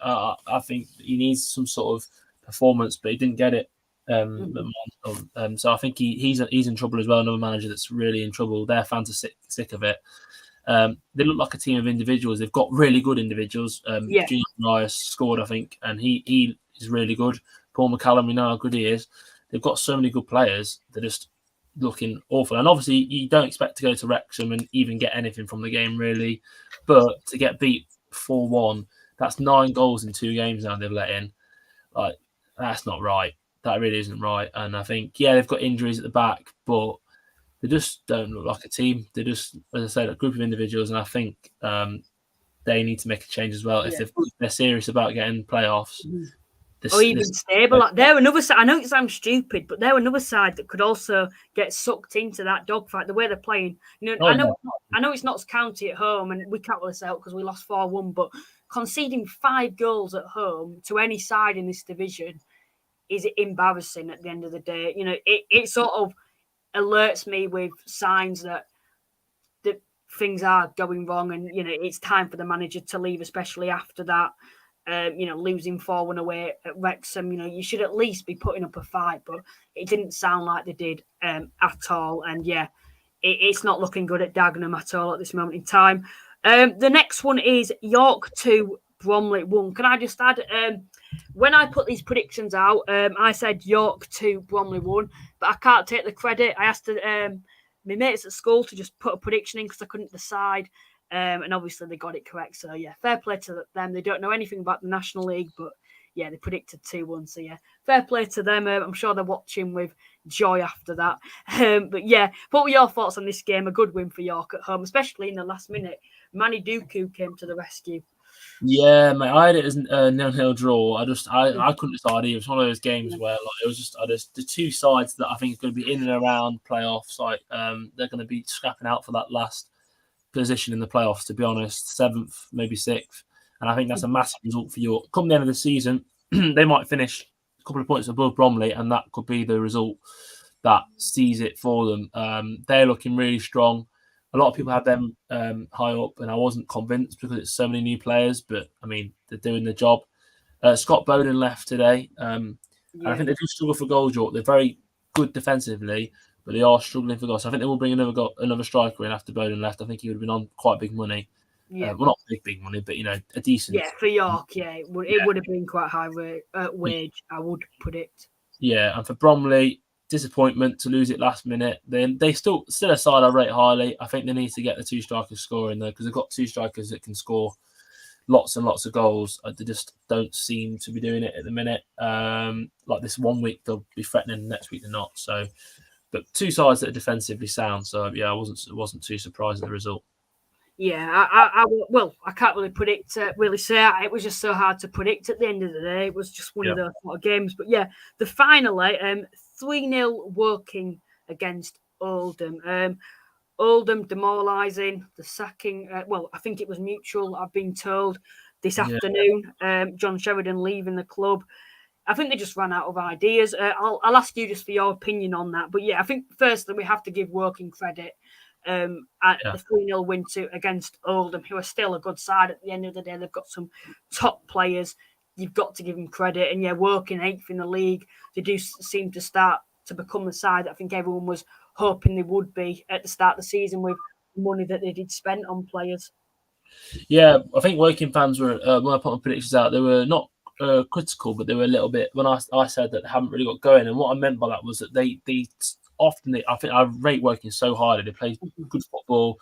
he needs some sort of performance, but he didn't get it. So I think he's in trouble as well. Another manager that's really in trouble. Their fans are sick of it. They look like a team of individuals. They've got really good individuals. Junior Rice scored, I think, and he is really good. Paul McCallum, we know how good he is. They've got so many good players. They're just looking awful. And obviously, you don't expect to go to Wrexham and even get anything from the game, really. But to get beat 4-1, that's 9 goals in 2 games now they've let in. Like, that's not right. That really isn't right. And I think, they've got injuries at the back, but they just don't look like a team. They're just, as I said, a group of individuals. And I think they need to make a change as well. If they're serious about getting playoffs. Or even stable. They're another side. I know it sounds stupid, but they're another side that could also get sucked into that dogfight. The way they're playing, I know it's not County at home, and we can't really say it because we lost 4-1. But conceding 5 goals at home to any side in this division is embarrassing. At the end of the day, it sort of alerts me with signs that things are going wrong, and it's time for the manager to leave, especially after that. Losing 4-1 away at Wrexham, you should at least be putting up a fight, but it didn't sound like they did at all. And it's not looking good at Dagenham at all at this moment in time. The next one is York 2, Bromley 1. Can I just add, when I put these predictions out, I said York 2, Bromley 1, but I can't take the credit. I asked my mates at school to just put a prediction in because I couldn't decide. And obviously they got it correct. So, fair play to them. They don't know anything about the National League, but, they predicted 2-1. So, fair play to them. I'm sure they're watching with joy after that. But, what were your thoughts on this game? A good win for York at home, especially in the last minute. Manny Duku came to the rescue. Yeah, mate, I had it as a 0-0 draw. I couldn't decide. It was one of those games where it was just the two sides that I think are going to be in and around playoffs. Like they're going to be scrapping out for that last position in the playoffs, to be honest, 7th, maybe 6th. And I think that's a massive result for York. Come the end of the season, they might finish a couple of points above Bromley, and that could be the result that sees it for them. They're looking really strong. A lot of people have them high up, and I wasn't convinced because it's so many new players, but I mean, they're doing the job. Scott Bowden left today. And I think they do struggle for goals, York. They're very good defensively, but they are struggling for goals. So I think they will bring another striker in after Bowden left. I think he would have been on quite big money. Well, not big money, but a decent. Yeah, for York, it would have been quite high wage. I would predict. Yeah, and for Bromley, disappointment to lose it last minute. They still a side I rate highly. I think they need to get the 2 strikers scoring though, because they've got 2 strikers that can score lots and lots of goals. They just don't seem to be doing it at the minute. Like this one week they'll be threatening, next week they're not. So. But 2 sides that are defensively sound, so I wasn't too surprised at the result. Yeah, I can't really predict. Really say it was just so hard to predict at the end of the day. It was just one of those sort of games. But the finally 3-0 Woking against Oldham. Oldham demoralising, the sacking. I think it was mutual. I've been told this afternoon. John Sheridan leaving the club. I think they just ran out of ideas. I'll ask you just for your opinion on that. But I think firstly we have to give Woking credit at the 3-0 win against Oldham, who are still a good side at the end of the day. They've got some top players. You've got to give them credit. And Woking 8th in the league. They do seem to start to become the side that I think everyone was hoping they would be at the start of the season with money that they did spend on players. Yeah, I think Woking fans were when I put my predictions out, they were not critical, but they were a little bit when I said that they haven't really got going, and what I meant by that was that they often I think I rate Woking so highly. They play good football,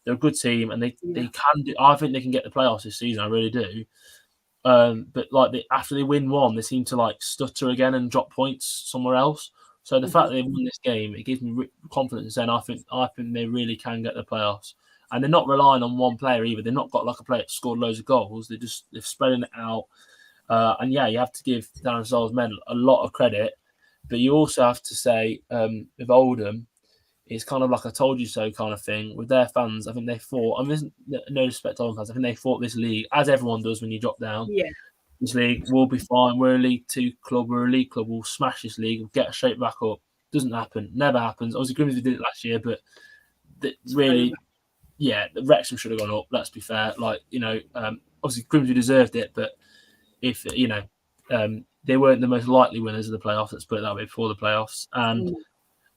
they're a good team, and they can do. I think they can get the playoffs this season. I really do. But like after they win one, they seem to like stutter again and drop points somewhere else. So the fact that they won this game, it gives me confidence. And I think they really can get the playoffs. And they're not relying on one player either. They've not got like a player that scored loads of goals. They're spreading it out. And yeah, you have to give Darren Searle's men a lot of credit, but you also have to say with Oldham, it's kind of like a told you so kind of thing with their fans. I think they fought. I mean, no respect to Oldham fans. I think they fought this league as everyone does when you drop down. Yeah. This league will be fine. We're a League Two club. We're a league club. We'll smash this league. We'll get straight back up. Doesn't happen. Never happens. Obviously, Grimsby did it last year, but really, yeah, the Wrexham should have gone up. Let's be fair. Like obviously Grimsby deserved it, but if they weren't the most likely winners of the playoffs. Let's put it that way before the playoffs. And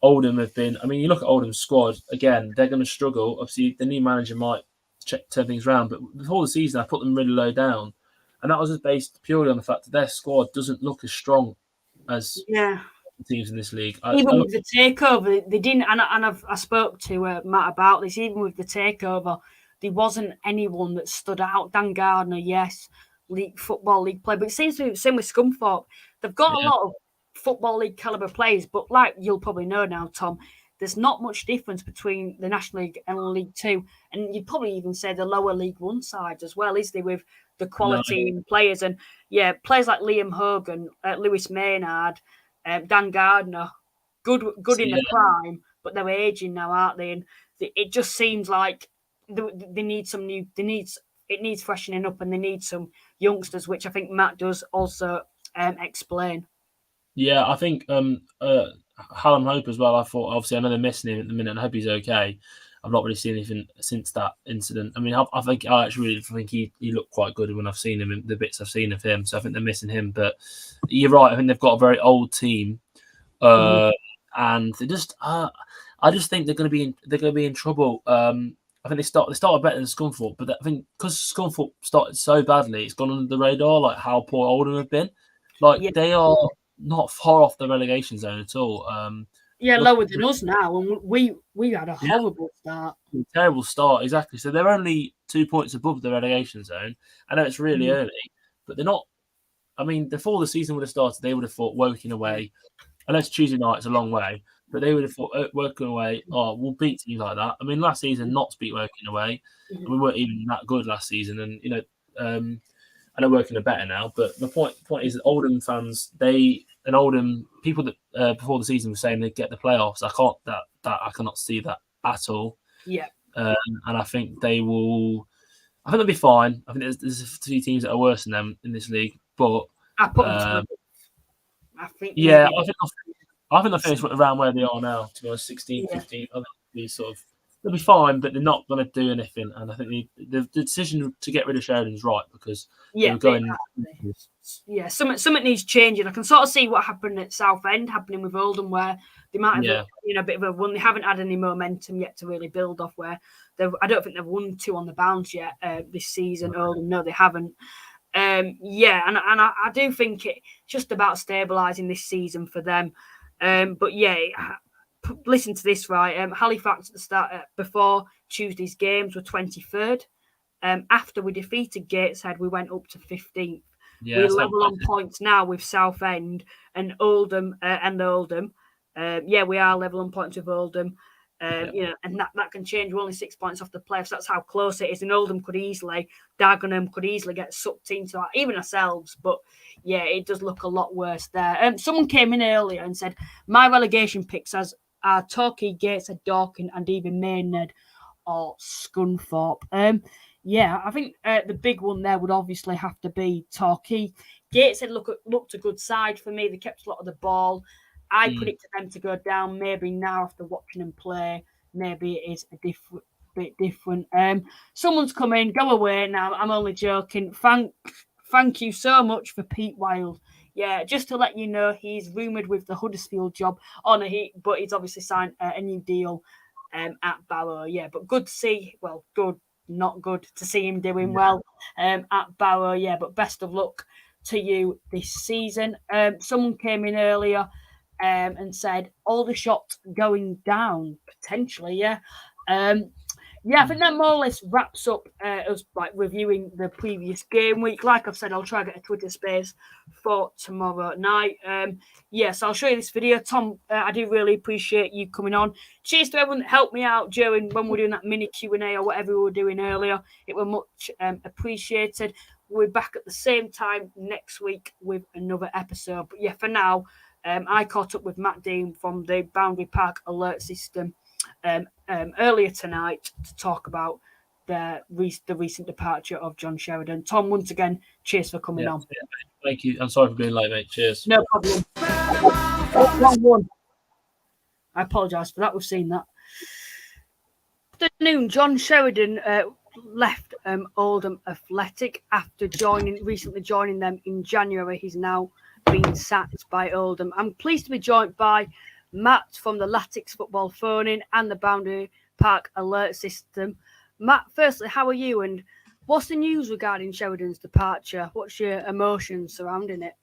Oldham have been. I mean, you look at Oldham's squad again. They're going to struggle. Obviously, the new manager might turn things around, but before the season, I put them really low down. And that was just based purely on the fact that their squad doesn't look as strong as teams in this league. Even with the takeover, they didn't. And I spoke to Matt about this. Even with the takeover, there wasn't anyone that stood out. Dan Gardner, yes, football league player, but it seems to be the same with Scunthorpe. They've got a lot of football league caliber players, but like you'll probably know now, Tom, there's not much difference between the National League and League Two, and you'd probably even say the lower League One side as well, is there, with the quality in players. And players like Liam Hogan, Lewis Maynard, Dan Gardner, good in the prime, but they're aging now, aren't they? And it just seems like they need some new. It needs freshening up, and they need some youngsters, which I think Matt does also explain. Yeah, I think Hallam Hope as well. I thought, obviously, I know they're missing him at the minute, and I hope he's okay. I've not really seen anything since that incident. I mean, I actually really think he looked quite good when I've seen him in the bits I've seen of him. So I think they're missing him. But you're right. I think they've got a very old team, and they just. I just think they're going to be in trouble. I think they started better than Scunthorpe, but I think because Scunthorpe started so badly, it's gone under the radar. Like how poor Oldham have been. They are not far off the relegation zone at all. Lower than us now, and we had a horrible start. Terrible start, exactly. So they're only 2 points above the relegation zone. I know it's really early, but they're not. I mean, before the season would have started, they would have thought Woking away. I know it's Tuesday night; it's a long way, but they would have thought Woking away. Oh, we'll beat teams like that. I mean, last season not to beat Woking away, and we weren't even that good last season. And I know Woking are better now, but the point is that Oldham fans, Oldham people that before the season were saying they'd get the playoffs. I cannot see that at all. Yeah. And I think they will. I think they'll be fine. I think there's a few teams that are worse than them in this league, but I put them I think. Yeah, I think they'll finish around where they are now. To be honest, 16, 15. I think they'll be fine, but they're not going to do anything. And I think the decision to get rid of Sheridan is right because they're going. Yeah, something needs changing. I can sort of see what happened at Southend happening with Oldham, where they might have a bit of a run. They haven't had any momentum yet to really build off. Where I don't think they've won 2 on the bounce yet this season. Oldham, no, they haven't. And I do think it's just about stabilising this season for them. But listen to this, right? Halifax at the start before Tuesday's games were 23rd. After we defeated Gateshead, we went up to 15th. We're level on points now with Southend and Oldham. We are level on points with Oldham. And that can change. We're only 6 points off the playoffs. That's how close it is. And Oldham Dagenham could easily get sucked into that, even ourselves. But it does look a lot worse there. Someone came in earlier and said my relegation picks are Torquay, Gateshead, Dorking, and even Maynard or Scunthorpe. I think the big one there would obviously have to be Torquay. Gateshead looked a good side for me. They kept a lot of the ball. I predicted them to go down. Maybe now after watching them play, maybe it is a bit different. Someone's come in. Go away now. I'm only joking. Thank you so much for Pete Wild. Yeah, just to let you know, he's rumoured with the Huddersfield job. But he's obviously signed a new deal at Barrow. Yeah, but good to see. Well, good not good to see him doing well at Barrow. Yeah, but best of luck to you this season. Someone came in earlier and said all the shots going down potentially. Yeah. I think that more or less wraps up us reviewing the previous game week. Like I've said, I'll try to get a Twitter space for tomorrow night. So I'll show you this video. Tom, I do really appreciate you coming on. Cheers to everyone that helped me out during when we were doing that mini Q&A or whatever we were doing earlier. It was much appreciated. We'll be back at the same time next week with another episode. But for now, I caught up with Matt Dean from the Boundary Park Alert System earlier tonight to talk about the recent departure of John Sheridan. Tom, once again, cheers for coming on. Yeah, thank you. I'm sorry for being late, mate. Cheers. No problem. One. I apologise for that. We've seen that. Afternoon, John Sheridan left Oldham Athletic after recently joining them in January. He's now been sacked by Oldham. I'm pleased to be joined by Matt from the Latics football phone-in and the Boundary Park Alert System. Matt, firstly, how are you and what's the news regarding Sheridan's departure? What's your emotions surrounding it?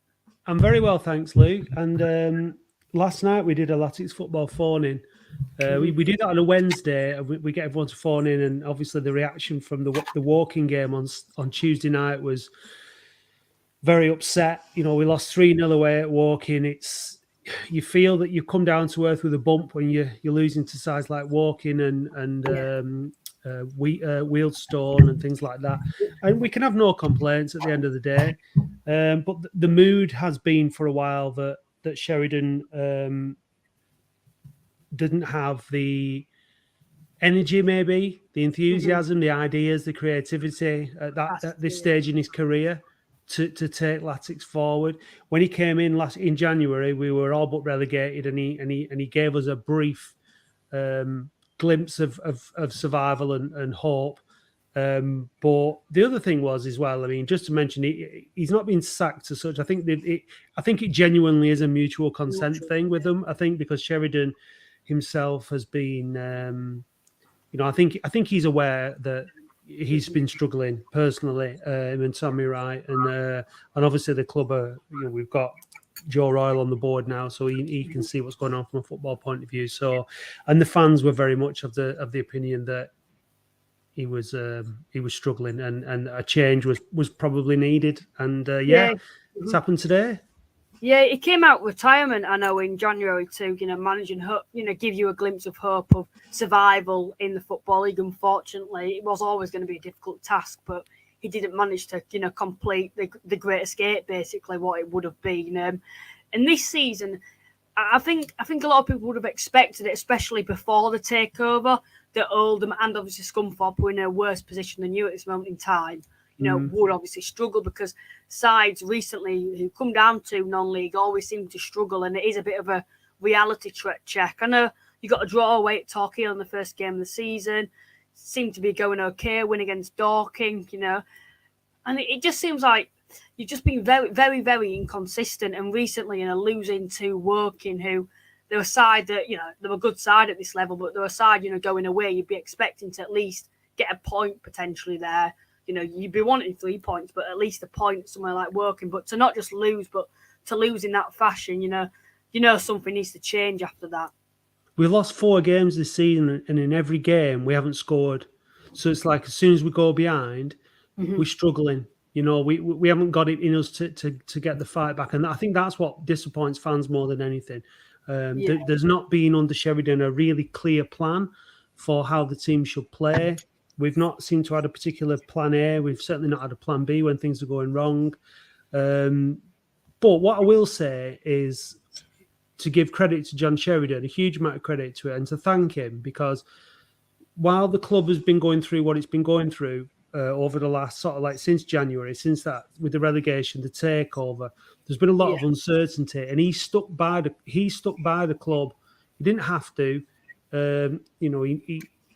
I'm very well, thanks, Luke. And last night we did a Latics football phone-in. We do that on a Wednesday. We get everyone to phone in, and obviously the reaction from the walking game on Tuesday night was very upset. You know, we lost 3-0 away at walking. You feel that you come down to earth with a bump when you're losing to sides like walking and Wealdstone and things like that. And we can have no complaints at the end of the day. But the mood has been for a while that Sheridan didn't have the energy, maybe the enthusiasm, the ideas, the creativity at this stage in his career to take Latics forward. When he came in January, we were all but relegated, and he gave us a brief glimpse of survival and hope. But the other thing was as well, I mean, just to mention, he's not been sacked as such. I think it genuinely is a mutual consent thing with them. I think because Sheridan himself has been, I think he's aware that he's been struggling personally, and Tommy Wright, and obviously the club we've got Joe Royal on the board now, so he can see what's going on from a football point of view. So, and the fans were very much of the opinion that he was struggling, and a change was probably needed. And it's happened today. Yeah, he came out retirement, I know, in January to, managing, give you a glimpse of hope of survival in the Football League. Unfortunately, it was always going to be a difficult task, but he didn't manage to, complete the Great Escape, basically, what it would have been. And this season, I think a lot of people would have expected it, especially before the takeover, that Oldham and obviously Scunthorpe were in a worse position than you at this moment in time. Would obviously struggle because sides recently who come down to non-league always seem to struggle, and it is a bit of a reality check. I know you got a draw away at Torquay in the first game of the season. Seemed to be going okay, win against Dorking, and it just seems like you've just been very, very, very inconsistent. And recently, losing to Woking, who they're a side that, they're a good side at this level, but they're a side, going away, you'd be expecting to at least get a point potentially there. You'd be wanting 3 points, but at least a point somewhere like Woking. But to not just lose, but to lose in that fashion, something needs to change after that. We lost 4 games this season, and in every game we haven't scored. So it's like as soon as we go behind, we're struggling. We haven't got it in us to get the fight back, and I think that's what disappoints fans more than anything. There's not been under Sheridan a really clear plan for how the team should play. We've not seemed to have a particular plan A. We've certainly not had a plan B when things are going wrong. But what I will say is to give credit to John Sheridan, a huge amount of credit to it, and to thank him, because while the club has been going through what it's been going through over the last since January, since that with the relegation, the takeover, there's been a lot of uncertainty, and he stuck by the club. He didn't have to.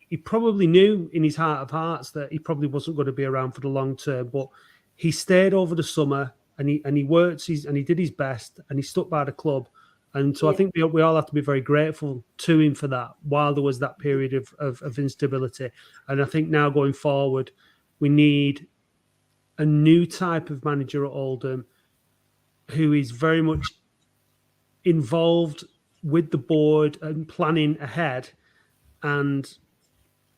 He probably knew in his heart of hearts that he probably wasn't going to be around for the long term, but he stayed over the summer and he worked and he did his best and he stuck by the club. And so I think we all have to be very grateful to him for that while there was that period of instability. And I think now going forward, we need a new type of manager at Oldham who is very much involved with the board and planning ahead. And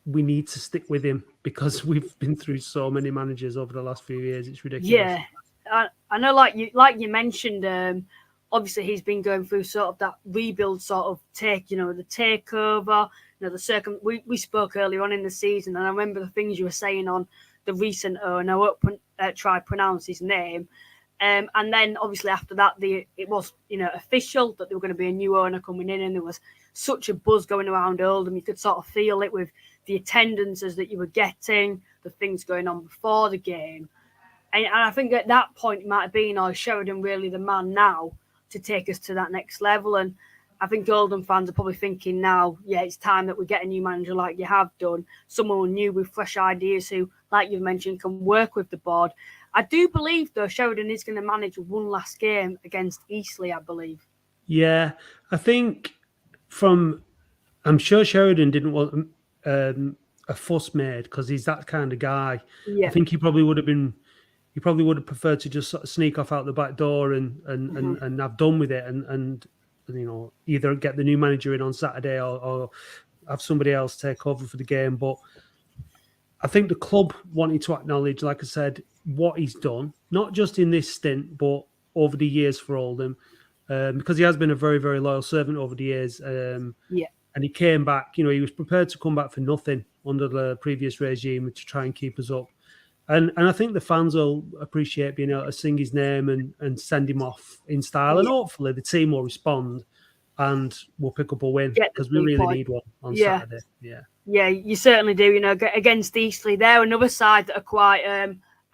we need to stick with him because we've been through so many managers over the last few years. It's ridiculous. Yeah, I know. Like you mentioned, obviously he's been going through sort of that rebuild sort of the takeover. We spoke earlier on in the season, and I remember the things you were saying on the recent owner. I won't try to pronounce his name. And then obviously after that, it was official that there were going to be a new owner coming in, and there was such a buzz going around Oldham. You could sort of feel it with the attendances that you were getting, the things going on before the game. And I think at that point it might have been, Sheridan really the man now to take us to that next level. And I think Oldham fans are probably thinking now, it's time that we get a new manager like you have done, someone new with fresh ideas who, like you've mentioned, can work with the board. I do believe, though, Sheridan is going to manage one last game against Eastleigh, I believe. Yeah, I think I'm sure Sheridan didn't want a fuss made because he's that kind of guy. Yeah. I think he probably would have preferred to just sort of sneak off out the back door and have done with it and either get the new manager in on Saturday or have somebody else take over for the game. But I think the club wanted to acknowledge, like I said, what he's done, not just in this stint, but over the years for Oldham, because he has been a very, very loyal servant over the years. And he came back, he was prepared to come back for nothing under the previous regime to try and keep us up. And I think the fans will appreciate being able to sing his name and send him off in style. And hopefully the team will respond and we'll pick up a win because we really need one on Saturday. Yeah, you certainly do. Against Eastleigh, they're another side that are quite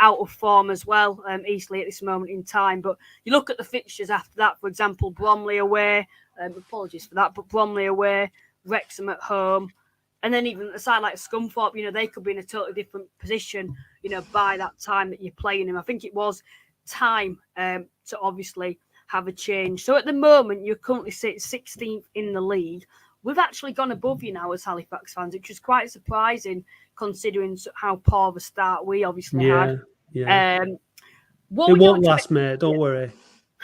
out of form as well, Eastleigh at this moment in time. But you look at the fixtures after that, for example, Bromley away. Apologies for that, but Bromley away, Wrexham at home. And then even a side like Scunthorpe, they could be in a totally different position, by that time that you're playing them. I think it was time to obviously have a change. So at the moment, you currently sit 16th in the league. We've actually gone above you now as Halifax fans, which is quite surprising considering how poor of a start we obviously had. Yeah. It won't last, mate. Don't worry.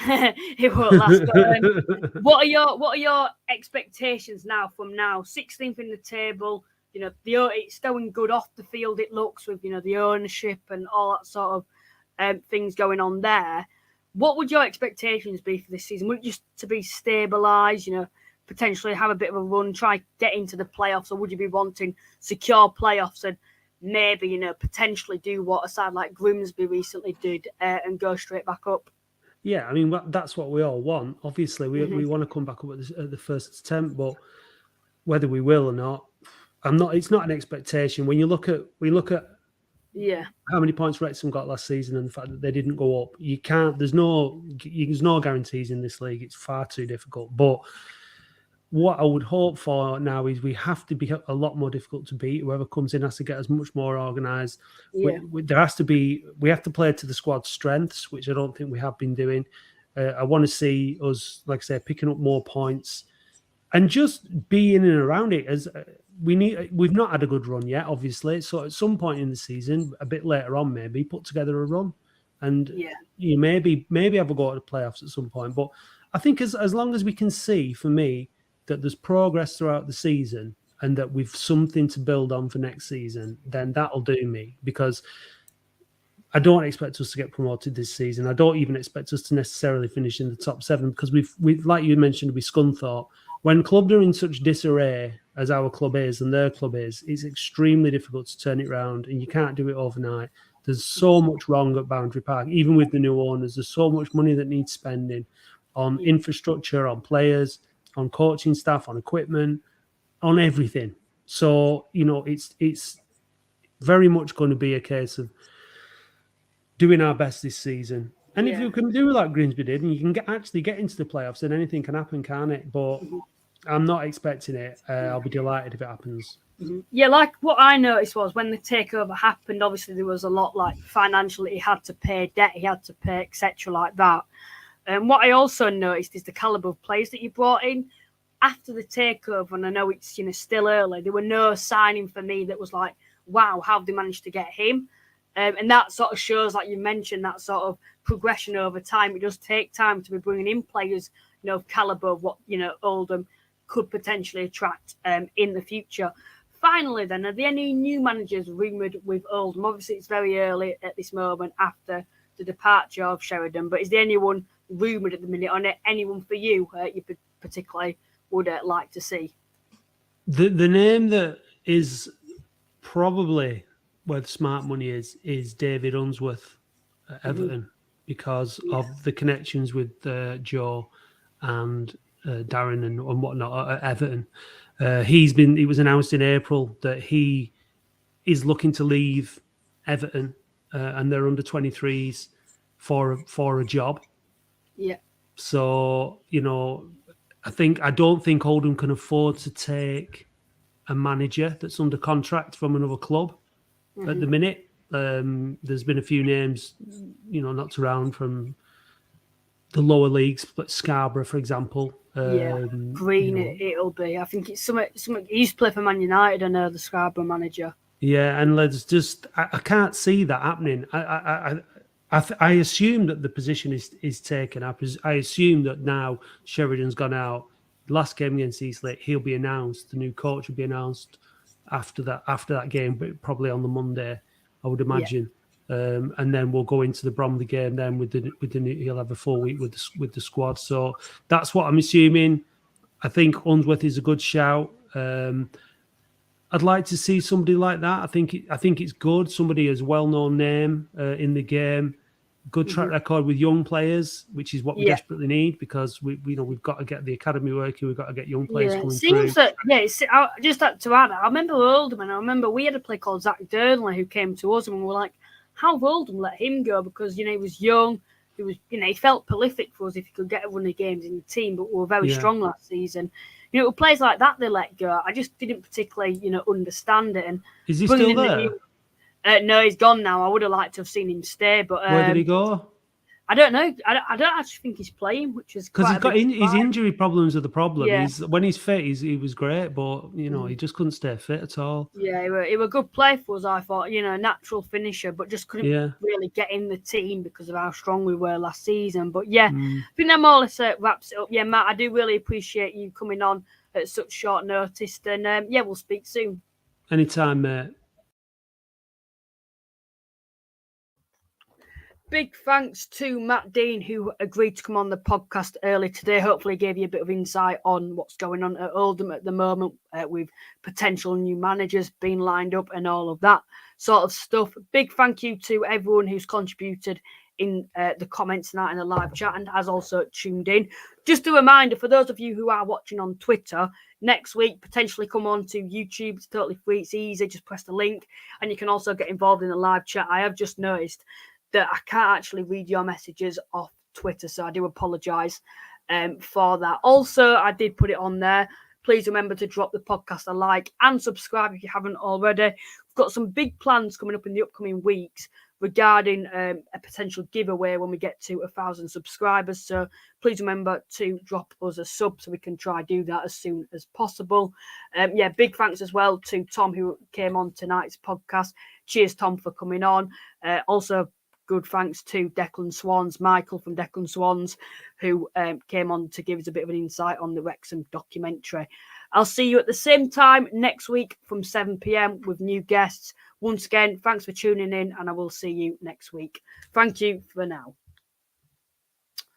It won't last. But, what are your expectations now from now? 16th in the table. It's going good off the field. It looks with the ownership and all that sort of things going on there. What would your expectations be for this season? Would it just to be stabilised? Potentially have a bit of a run, try get into the playoffs, or would you be wanting secure playoffs and maybe potentially do what a side like Grimsby recently did and go straight back up? Yeah, I mean that's what we all want. Obviously, we want to come back up at the first attempt, but whether we will or not, it's not an expectation. When we look at how many points Wrexham got last season and the fact that they didn't go up, there's no guarantees in this league. It's far too difficult. But what I would hope for now is we have to be a lot more difficult to beat. Whoever comes in has to get us much more organised. We have to play to the squad's strengths, which I don't think we have been doing. I want to see us, like I say, picking up more points and just be in and around it. As we've not had a good run yet, obviously. So at some point in the season, a bit later on, maybe put together a run and maybe have a go at the playoffs at some point. But I think as long as we can see, for me, that there's progress throughout the season and that we've something to build on for next season, then that'll do me, because I don't expect us to get promoted this season. I don't even expect us to necessarily finish in the top 7 because we've like you mentioned with Scunthorpe, when clubs are in such disarray as our club is and their club is, it's extremely difficult to turn it around, and you can't do it overnight. There's so much wrong at Boundary Park, even with the new owners. There's so much money that needs spending on infrastructure, on players, on coaching staff, on equipment, on everything. So, it's very much going to be a case of doing our best this season. And if you can do like Grimsby did, and you can actually get into the playoffs, then anything can happen, can't it? But I'm not expecting it. I'll be delighted if it happens. Yeah, like what I noticed was when the takeover happened, obviously there was a lot like financially he had to pay debt, he had to pay, etc. like that. And what I also noticed is the calibre of players that you brought in after the takeover. And I know it's still early. There were no signing for me that was like, wow, how have they managed to get him? And that sort of shows, like you mentioned, that sort of progression over time. It does take time to be bringing in players, of calibre of what Oldham could potentially attract in the future. Finally, then, are there any new managers rumoured with Oldham? Obviously, it's very early at this moment after the departure of Sheridan, but is there anyone rumoured at the minute, or anyone for you you particularly would like to see? The name that is probably where the smart money is David Unsworth at Everton, because of the connections with Joe and Darren and whatnot at Everton. It was announced in April that he is looking to leave Everton and they're under 23s for a job. Yeah. So, I don't think Oldham can afford to take a manager that's under contract from another club at the minute. There's been a few names, knocked around from the lower leagues, but Scarborough, for example. Green, it'll be. I think it's something. He used to play for Man United, I know, the Scarborough manager. Yeah, and I can't see that happening. I assume that the position is taken up. I assume that now Sheridan's gone out. Last game against Eastleigh, he'll be announced. The new coach will be announced after that game, but probably on the Monday, I would imagine. Yeah. And then we'll go into the Bromley game. Then with the new, he'll have a full week with the squad. So that's what I'm assuming. I think Unsworth is a good shout. I'd like to see somebody like that. I think it's good. Somebody as well-known name in the game. Good track record with young players, which is what we desperately need, because we've got to get the academy working. We've got to get young players coming through. Just to add, I remember Oldham, and I remember we had a player called Zach Durnley who came to us, and we were like, "How have Oldham let him go?" Because he was young, he felt prolific for us if he could get a run of games in the team, but we were very strong last season. With players like that they let go, I just didn't particularly understand it. And is he still there? No, he's gone now. I would have liked to have seen him stay, but where did he go? I don't know. I don't actually think he's playing, which is because he's got his injury problems are the problem. Yeah. When he's fit, he was great, but he just couldn't stay fit at all. Yeah, he were a good player for us. I thought, natural finisher, but just couldn't really get in the team because of how strong we were last season. But I think that more or less wraps it up. Yeah, Matt, I do really appreciate you coming on at such short notice, and we'll speak soon. Anytime, mate. Big thanks to Matt Dean, who agreed to come on the podcast early today. Hopefully gave you a bit of insight on what's going on at Oldham at the moment with potential new managers being lined up and all of that sort of stuff. Big thank you to everyone who's contributed in the comments tonight in the live chat and has also tuned in. Just a reminder for those of you who are watching on Twitter, next week, potentially come on to YouTube. It's totally free. It's easy. Just press the link and you can also get involved in the live chat. I have just noticed that I can't actually read your messages off Twitter, so I do apologise for that. Also, I did put it on there. Please remember to drop the podcast a like and subscribe if you haven't already. We've got some big plans coming up in the upcoming weeks regarding a potential giveaway when we get to 1,000 subscribers. So please remember to drop us a sub so we can try do that as soon as possible. Big thanks as well to Tom who came on tonight's podcast. Cheers, Tom, for coming on. Also, good thanks to Declan Swans, Michael from Declan Swans, who came on to give us a bit of an insight on the Wrexham documentary. I'll see you at the same time next week from 7 p.m. with new guests. Once again, thanks for tuning in, and I will see you next week. Thank you for now.